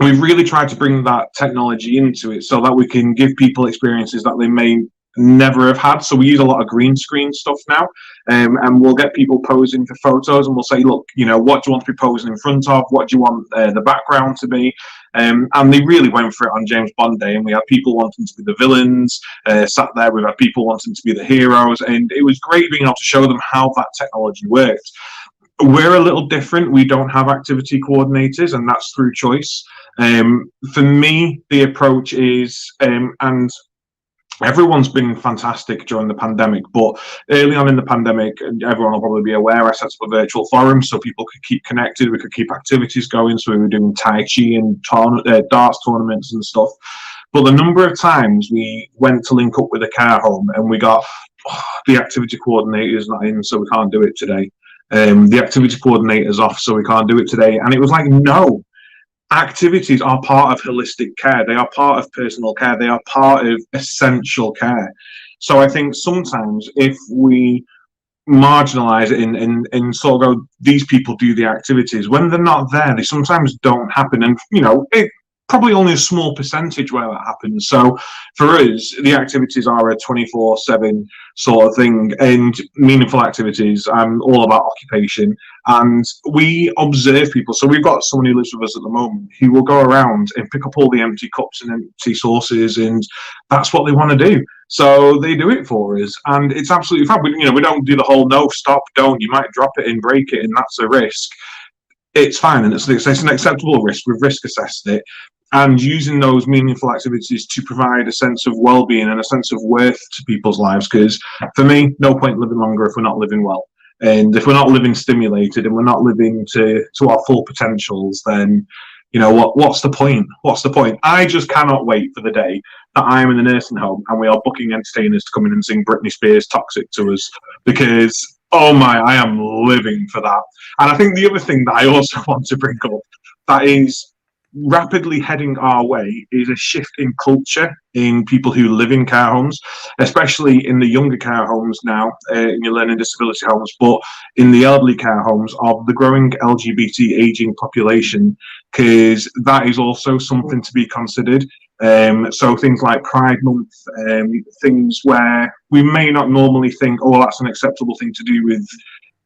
we've really tried to bring that technology into it so that we can give people experiences that they may never have had. So we use a lot of green screen stuff now, and we'll get people posing for photos, and we'll say, look, you know, what do you want to be posing in front of? What do you want the background to be? And they really went for it on James Bond Day, and we had people wanting to be the villains sat there. We've had people wanting to be the heroes, and it was great being able to show them how that technology worked. We're a little different. We don't have activity coordinators, and that's through choice. For me, the approach is, and everyone's been fantastic during the pandemic, but early on in the pandemic, everyone will probably be aware, I set up a virtual forum so people could keep connected, we could keep activities going, so we were doing Tai Chi and darts tournaments and stuff. But the number of times we went to link up with a care home and we got, the activity coordinator is not in, so we can't do it today. The activity coordinator's off, so we can't do it today. And it was like, no. Activities are part of holistic care. They are part of personal care. They are part of essential care. So I think sometimes if we marginalize it and sort of go, these people do the activities, when they're not there, they sometimes don't happen. And, you know, it probably only a small percentage where that happens. So for us, the activities are a 24/7 sort of thing, and meaningful activities, all about occupation. And we observe people. So we've got someone who lives with us at the moment who will go around and pick up all the empty cups and empty saucers, and that's what they want to do. So they do it for us, and it's absolutely fine. You know, we don't do the whole no, stop, don't. You might drop it and break it, and that's a risk. It's fine, and it's an acceptable risk. We've risk assessed it, and using those meaningful activities to provide a sense of well-being and a sense of worth to people's lives. Because for me, no point living longer if we're not living well. And if we're not living stimulated and we're not living to our full potentials, then, you know, what's the point? What's the point? I just cannot wait for the day that I am in the nursing home and we are booking entertainers to come in and sing Britney Spears' Toxic to us, because, oh my, I am living for that. And I think the other thing that I also want to bring up that is rapidly heading our way is a shift in culture in people who live in care homes, especially in the younger care homes now, in your learning disability homes, but in the elderly care homes, of the growing LGBT aging population, because that is also something to be considered. So things like Pride Month, things where we may not normally think, oh, that's an acceptable thing to do with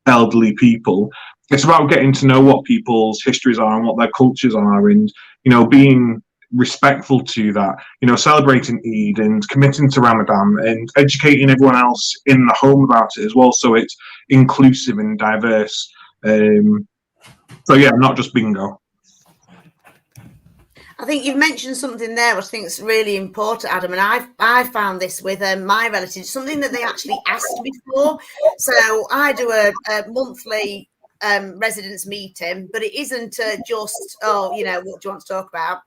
elderly people. It's about getting to know what people's histories are and what their cultures are, and, you know, being respectful to that, you know, celebrating Eid and committing to Ramadan and educating everyone else in the home about it as well, so it's inclusive and diverse. So yeah, not just bingo. I think you've mentioned something there which I think is really important, Adam, and I found this with my relatives, something that they actually asked me for. So I do a monthly residents meeting, but it isn't just, oh, you know, what do you want to talk about?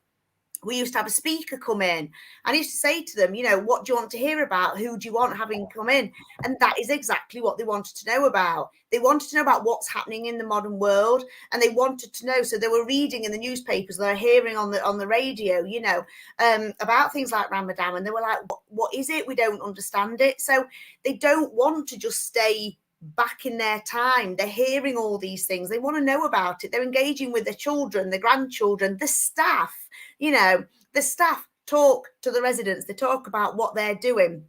We used to have a speaker come in. I used to say to them, you know, what do you want to hear about? Who do you want having come in? And that is exactly what they wanted to know about. They wanted to know about what's happening in the modern world, and they wanted to know. So they were reading in the newspapers, they're hearing on the radio, you know, about things like Ramadan, and they were like, what is it? We don't understand it. So they don't want to just stay back in their time. They're hearing all these things. They want to know about it. They're engaging with their children, their grandchildren, the staff. You know, the staff talk to the residents. They talk about what they're doing.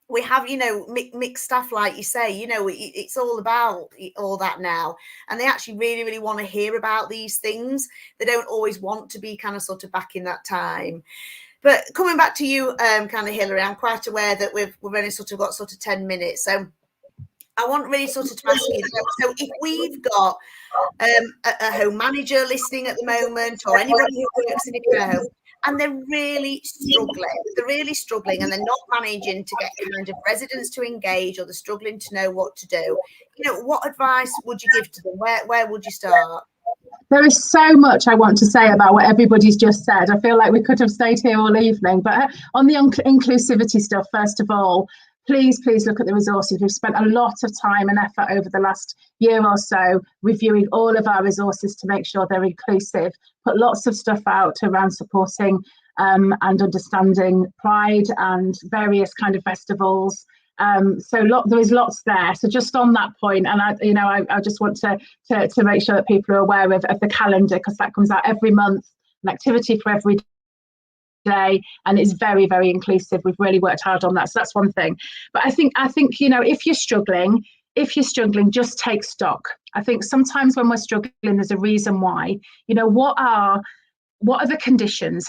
We have, you know, mixed staff, like you say, you know, it's all about all that now. And they actually really, really want to hear about these things. They don't always want to be kind of sort of back in that time. But coming back to you, kind of Hilary, I'm quite aware that we've only sort of got sort of 10 minutes. So I want really sort of to ask you, so if we've got a home manager listening at the moment, or anybody who works in a care home, and they're really struggling and they're not managing to get kind of residents to engage, or they're struggling to know what to do, you know, what advice would you give to them? Where would you start? There is so much I want to say about what everybody's just said. I feel like we could have stayed here all evening, but on the inclusivity stuff, first of all, please look at the resources. We've spent a lot of time and effort over the last year or so reviewing all of our resources to make sure they're inclusive. Put lots of stuff out around supporting and understanding Pride and various kind of festivals. So there is lots there. So just on that point, and I just want to make sure that people are aware of the calendar, because that comes out every month, an activity for every day, and it's very, very inclusive. We've really worked hard on that, so that's one thing. But I think if you're struggling, just take stock. I think sometimes when we're struggling, there's a reason why. What are the conditions?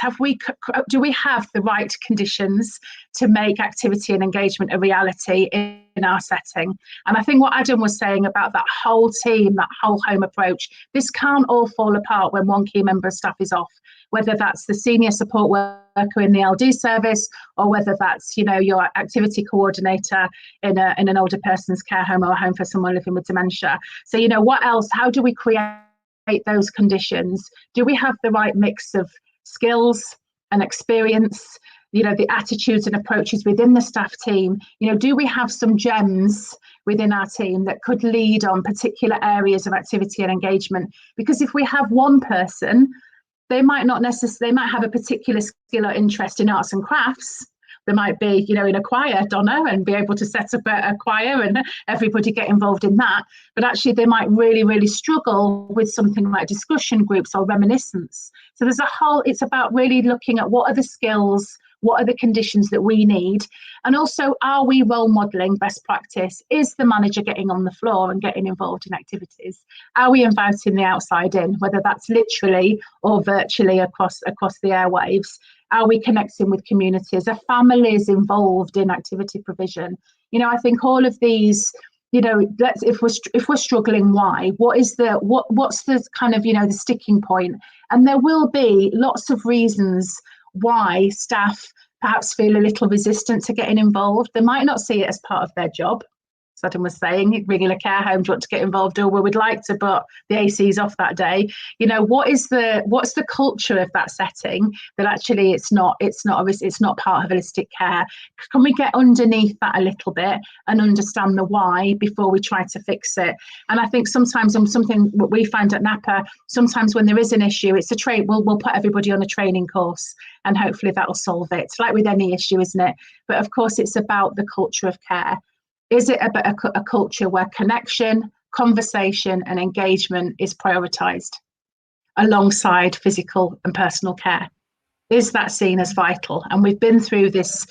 Do we have the right conditions to make activity and engagement a reality in our setting? And I think what Adam was saying about that whole team, that whole home approach, this can't all fall apart when one key member of staff is off, whether that's the senior support worker in the LD service, or whether that's your activity coordinator in an older person's care home or a home for someone living with dementia. So what else? How do we create those conditions? Do we have the right mix of skills and experience, the attitudes and approaches within the staff team? Do we have some gems within our team that could lead on particular areas of activity and engagement? Because if we have one person, they might have a particular skill or interest in arts and crafts. They might be, in a choir, Donna, and be able to set up a choir and everybody get involved in that. But actually, they might really, really struggle with something like discussion groups or reminiscence. So it's about really looking at what are the skills, what are the conditions that we need, and also, are we role modelling best practice? Is the manager getting on the floor and getting involved in activities? Are we inviting the outside in, whether that's literally or virtually across the airwaves? Are we connecting with communities? Are families involved in activity provision? I think all of these, if we're struggling, why? What's the kind of the sticking point? And there will be lots of reasons why staff perhaps feel a little resistant to getting involved. They might not see it as part of their job. As Adam was saying, regular care home, do you want to get involved? Or we would like to, but the AC's off that day. What's the culture of that setting that actually it's not part of holistic care? Can we get underneath that a little bit and understand the why before we try to fix it? And I think sometimes what we find at Napa, sometimes when there is an issue, it's we'll put everybody on a training course and hopefully that'll solve it. It's like with any issue, isn't it? But of course, it's about the culture of care. Is it a culture where connection, conversation and engagement is prioritised alongside physical and personal care? Is that seen as vital? And we've been through this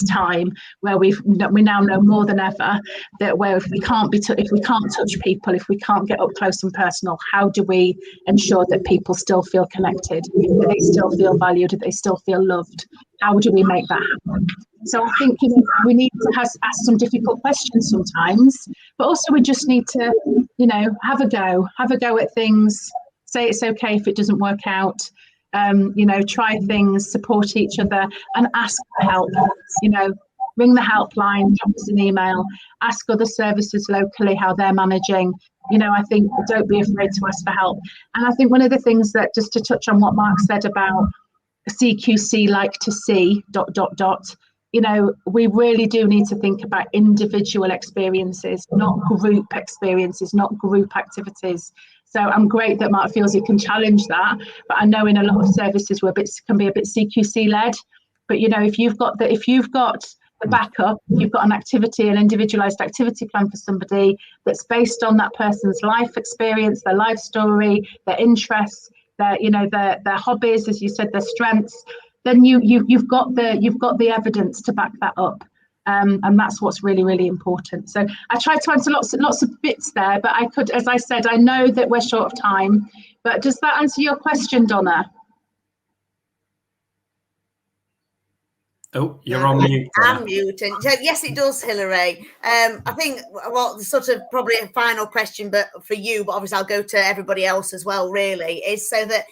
time where we now know more than ever that if we can't touch people, if we can't get up close and personal, how do we ensure that people still feel connected, that they still feel valued, that they still feel loved? How do we make that happen? So I think we need to ask some difficult questions sometimes, but also we just need to have a go at things, say it's okay if it doesn't work out. Try things, support each other and ask for help. Ring the helpline, drop us an email, ask other services locally how they're managing. I think don't be afraid to ask for help. And I think one of the things that, just to touch on what Mark said about CQC like to see ... we really do need to think about individual experiences, not group experiences, not group activities. So I'm great that Mark feels he can challenge that, but I know in a lot of services can be a bit CQC led. But if you've got the backup, if you've got an individualized activity plan for somebody that's based on that person's life experience, their life story, their interests, their hobbies, as you said, their strengths, then you've got the evidence to back that up. And that's what's really, really important. So I tried to answer lots of bits there, but I could, as I said, I know that we're short of time, but does that answer your question, Donna? Oh, you're on mute. I'm muting. Yes, it does, Hilary. I think, sort of probably a final question, but for you, but obviously I'll go to everybody else as well, really, is so that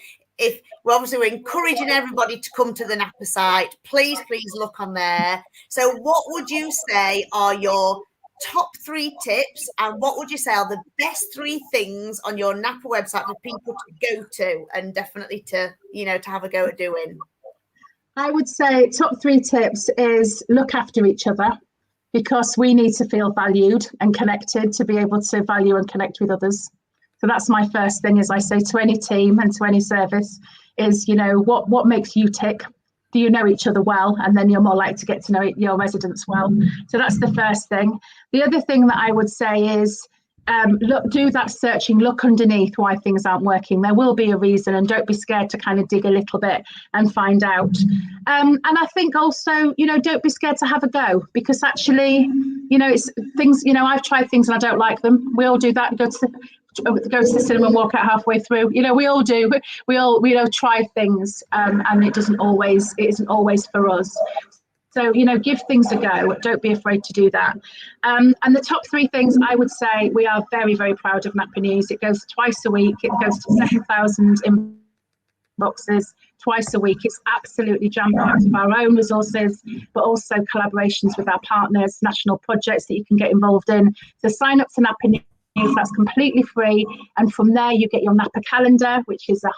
we're encouraging everybody to come to the Napa site, please look on there. So what would you say are your top 3 tips, and what would you say are the best 3 things on your Napa website for people to go to and definitely to have a go at doing? I would say top 3 tips is look after each other, because we need to feel valued and connected to be able to value and connect with others. So that's my first thing, as I say to any team and to any service, is, what makes you tick? Do you know each other well? And then you're more likely to get to know your residents well. So that's the first thing. The other thing that I would say is, do that searching, look underneath why things aren't working. There will be a reason, and don't be scared to kind of dig a little bit and find out. And I think also, don't be scared to have a go, because actually, it's things, I've tried things and I don't like them. We all do that. Go to the cinema and walk out halfway through. We all do. We all try things, and it isn't always for us. So, give things a go. Don't be afraid to do that. And the top 3 things, I would say, we are very, very proud of Napa News. It goes twice a week. It goes to 7,000 inboxes twice a week. It's absolutely jam-packed of our own resources, but also collaborations with our partners, national projects that you can get involved in. So sign up to Napa News. That's completely free. And from there, you get your Napa calendar, which is a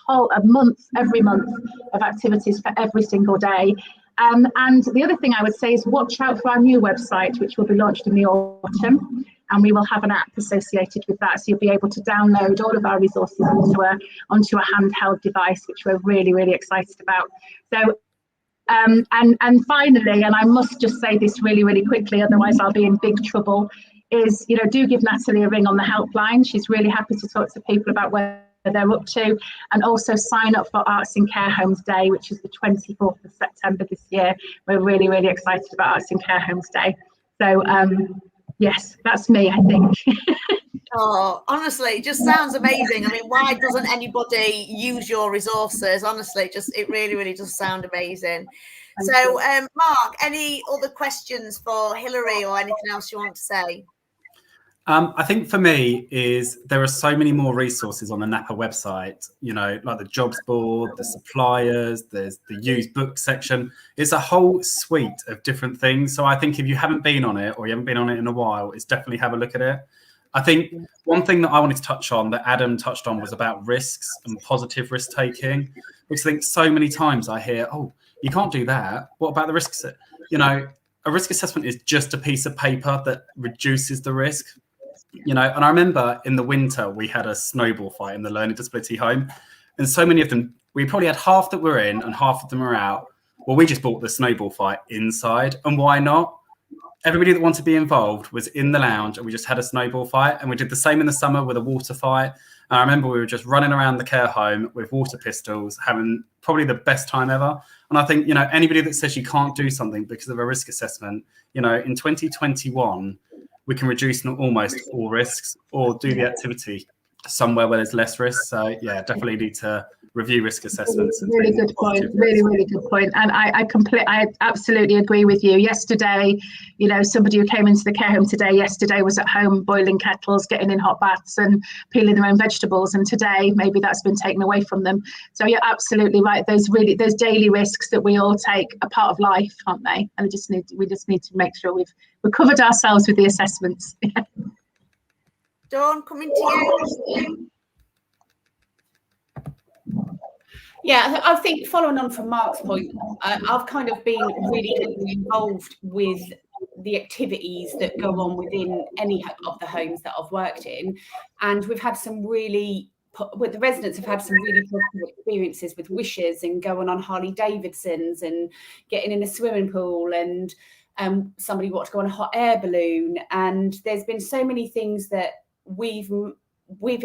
month, every month, of activities for every single day. And the other thing I would say is watch out for our new website, which will be launched in the autumn, and we will have an app associated with that, so you'll be able to download all of our resources onto a handheld device, which we're really, really excited about. So and finally, and I must just say this really, really quickly, otherwise I'll be in big trouble, is do give Natalie a ring on the helpline. She's really happy to talk to people about where they're up to, and also sign up for Arts in Care Homes Day, which is the 24th of September this year. We're really, really excited about Arts in Care Homes Day. So yes, that's me, I think. Oh, honestly, it just sounds amazing. I mean, why doesn't anybody use your resources? Honestly, it really, really does sound amazing. So Mark, any other questions for Hilary or anything else you want to say? I think for me is there are so many more resources on the Napa website, like the jobs board, the suppliers, there's the used book section. It's a whole suite of different things. So I think if you haven't been on it, or you haven't been on it in a while, it's definitely have a look at it. I think one thing that I wanted to touch on that Adam touched on was about risks and positive risk taking, because I think so many times I hear, oh, you can't do that. What about the risks? A risk assessment is just a piece of paper that reduces the risk. And I remember in the winter, we had a snowball fight in the learning disability home. And so many of them, we probably had half that were in and half of them were out. Well, we just bought the snowball fight inside. And why not? Everybody that wanted to be involved was in the lounge, and we just had a snowball fight. And we did the same in the summer with a water fight. And I remember we were just running around the care home with water pistols, having probably the best time ever. And I think, anybody that says you can't do something because of a risk assessment, in 2021, we can reduce almost all risks, or do the activity somewhere where there's less risk. So yeah, definitely need to review risk assessments. Really good point. Really, really good point. And I absolutely agree with you. Yesterday, somebody who came into the care home yesterday was at home boiling kettles, getting in hot baths and peeling their own vegetables. And today, maybe that's been taken away from them. So you're absolutely right. There's daily risks that we all take, a part of life, aren't they? And we just need to make sure we've covered ourselves with the assessments. Dawn, coming to you. Yeah, I think following on from Mark's point, I've kind of been really involved with the activities that go on within any of the homes that I've worked in. And we've had the residents have had some really positive experiences with wishes and going on Harley Davidsons and getting in a swimming pool, and somebody wanted to go on a hot air balloon. And there's been so many things that we've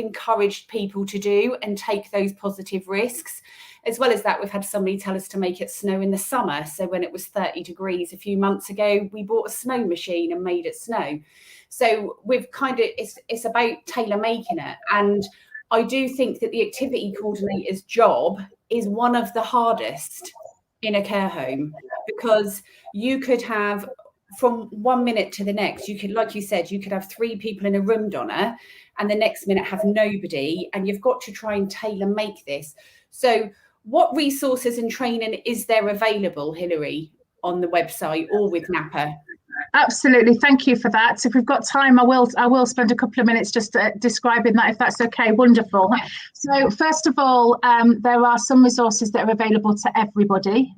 encouraged people to do and take those positive risks. As well as that, we've had somebody tell us to make it snow in the summer. So when it was 30 degrees a few months ago, we bought a snow machine and made it snow. So we've it's about tailor making it. And I do think that the activity coordinator's job is one of the hardest in a care home, because you could have, from 1 minute to the next, you could, like you said, you could have 3 people in a room, Donna, and the next minute have nobody, and you've got to try and tailor make this. So what resources and training is there available, Hilary, on the website or with Napa? Absolutely, thank you for that. If we've got time, I will spend a couple of minutes just describing that, if that's okay. Wonderful. So first of all, there are some resources that are available to everybody.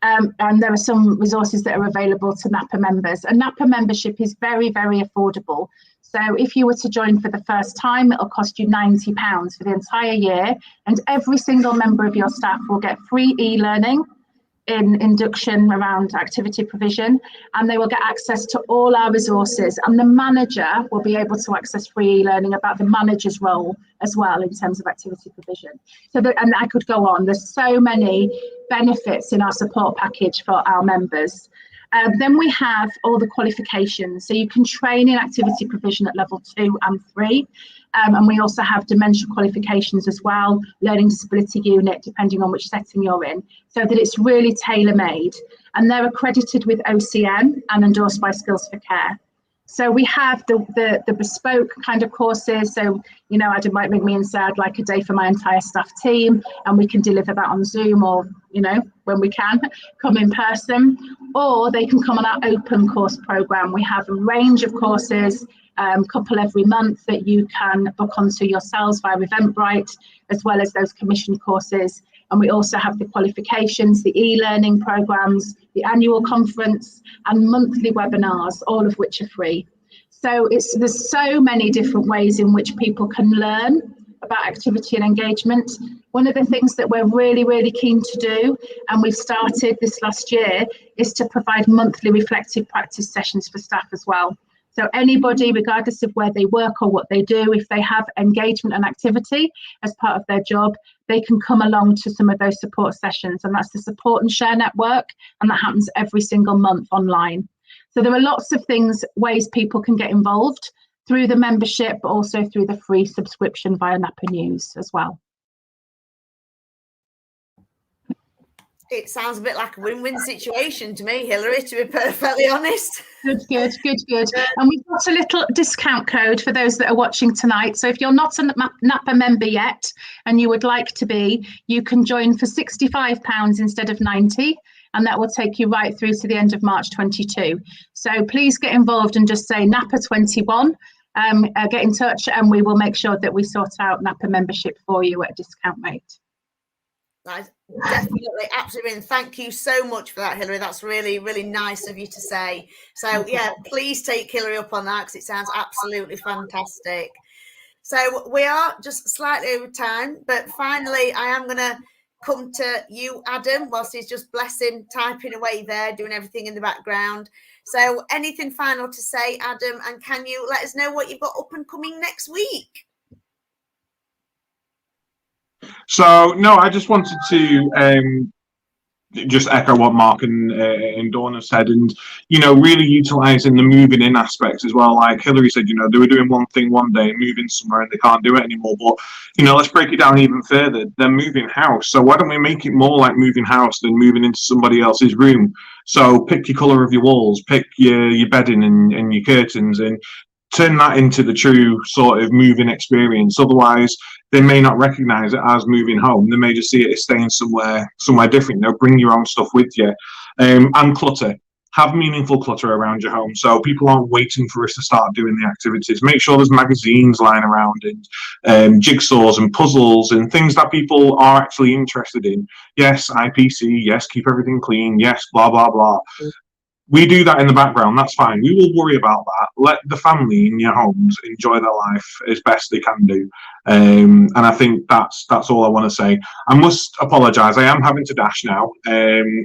And there are some resources that are available to Napa members. And Napa membership is very, very affordable. So if you were to join for the first time, it'll cost you £90 for the entire year. And every single member of your staff will get free e-learning, in induction around activity provision, and they will get access to all our resources, and the manager will be able to access free e-learning about the manager's role as well in terms of activity provision. So that, and I could go on, there's so many benefits in our support package for our members. Then we have all the qualifications, so you can train in activity provision at level 2 and 3. And we also have dementia qualifications as well, learning disability unit, depending on which setting you're in, so that it's really tailor-made. And they're accredited with OCN and endorsed by Skills for Care. So we have the bespoke kind of courses. So, you know, Adam might ring me and say, I'd like a day for my entire staff team, and we can deliver that on Zoom, or, you know, when we can, come in person. Or they can come on our open course program. We have a range of courses, couple every month, that you can book onto yourselves via Eventbrite, as well as those commissioned courses. And we also have the qualifications, the e-learning programs, the annual conference, and monthly webinars, all of which are free. So there's so many different ways in which people can learn about activity and engagement. One of the things that we're really, really keen to do, and we've started this last year, is to provide monthly reflective practice sessions for staff as well. So anybody, regardless of where they work or what they do, if they have engagement and activity as part of their job, they can come along to some of those support sessions. And that's the Support and Share Network, and that happens every single month online. So there are lots of ways people can get involved through the membership, but also through the free subscription via Napa News as well. It sounds a bit like a win-win situation to me, Hilary, to be perfectly honest. Good. And we've got a little discount code for those that are watching tonight. So if you're not a Napa member yet and you would like to be, you can join for £65 instead of 90, and that will take you right through to the end of March 22. So please get involved and just say Napa 21. Get in touch, and we will make sure that we sort out Napa membership for you at a discount rate. That's definitely, absolutely. And thank you so much for that, Hilary. That's really, really nice of you to say. So yeah, please take Hilary up on that, because it sounds absolutely fantastic. So we are just slightly over time, but finally I am going to come to you, Adam, whilst he's just blessing, typing away there, doing everything in the background. So anything final to say, Adam, and can you let us know what you've got up and coming next week? So, no, I just wanted to just echo what Mark and Dawn have said, and, you know, really utilising the moving in aspects as well. Like Hilary said, you know, they were doing one thing one day, moving somewhere, and they can't do it anymore. But, you know, let's break it down even further. They're moving house. So why don't we make it more like moving house than moving into somebody else's room? So pick your colour of your walls, pick your bedding and your curtains, and turn that into the true sort of moving experience. Otherwise, they may not recognise it as moving home. They may just see it as staying somewhere different. You know, bring your own stuff with you. And clutter. Have meaningful clutter around your home, so people aren't waiting for us to start doing the activities. Make sure there's magazines lying around, and jigsaws and puzzles and things that people are actually interested in. Yes, IPC. Yes, keep everything clean. Yes, blah, blah, blah. We do that in the background, that's fine. We will worry about that. Let the family in your homes enjoy their life as best they can do. And I think that's all I want to say. I must apologise, I am having to dash now.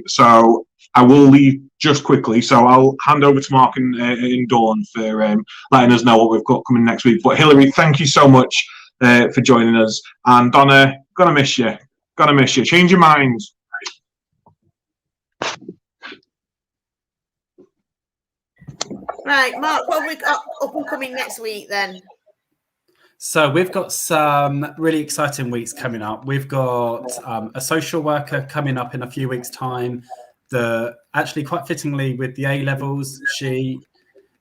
So I will leave just quickly. So I'll hand over to Mark and Dawn for letting us know what we've got coming next week. But Hilary, thank you so much for joining us. And Donna, gonna miss you. Change your minds. Right, Mark, what have we got up and coming next week then? So we've got some really exciting weeks coming up. We've got a social worker coming up in a few weeks' time. Actually, quite fittingly, with the A-levels, she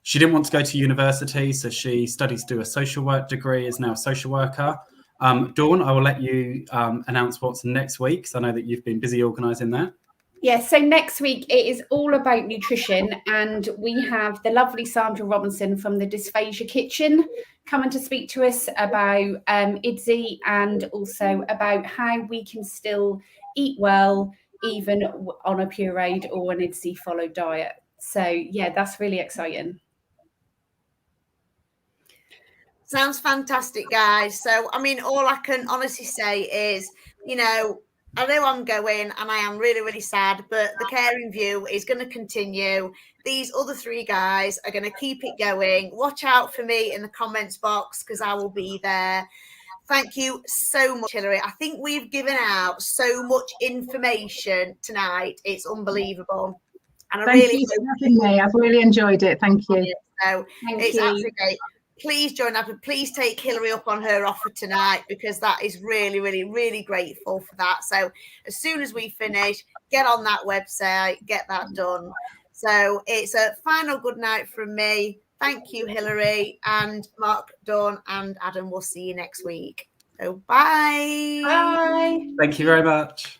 didn't want to go to university, so she studies to do a social work degree, is now a social worker. Dawn, I will let you announce what's next week, because I know that you've been busy organising that. Yeah, so next week it is all about nutrition, and we have the lovely Sandra Robinson from the Dysphagia Kitchen coming to speak to us about IDSI, and also about how we can still eat well even on a pureed or an IDSI followed diet. So yeah, that's really exciting. Sounds fantastic, guys. So I mean, all I can honestly say is, you know, I know I'm going, and I am really, really sad, but the Caring View is going to continue. These other three guys are going to keep it going. Watch out for me in the comments box because I will be there. Thank you so much, Hilary. I think we've given out so much information tonight. It's unbelievable. And Thank you for having me. I've really enjoyed it. Thank you. So it's absolutely great. Please join up and please take Hilary up on her offer tonight because that is really, really, really grateful for that. So as soon as we finish, get on that website, get that done. So it's a final good night from me. Thank you, Hilary, and Mark, Dawn, and Adam. We'll see you next week. So bye. Bye. Thank you very much.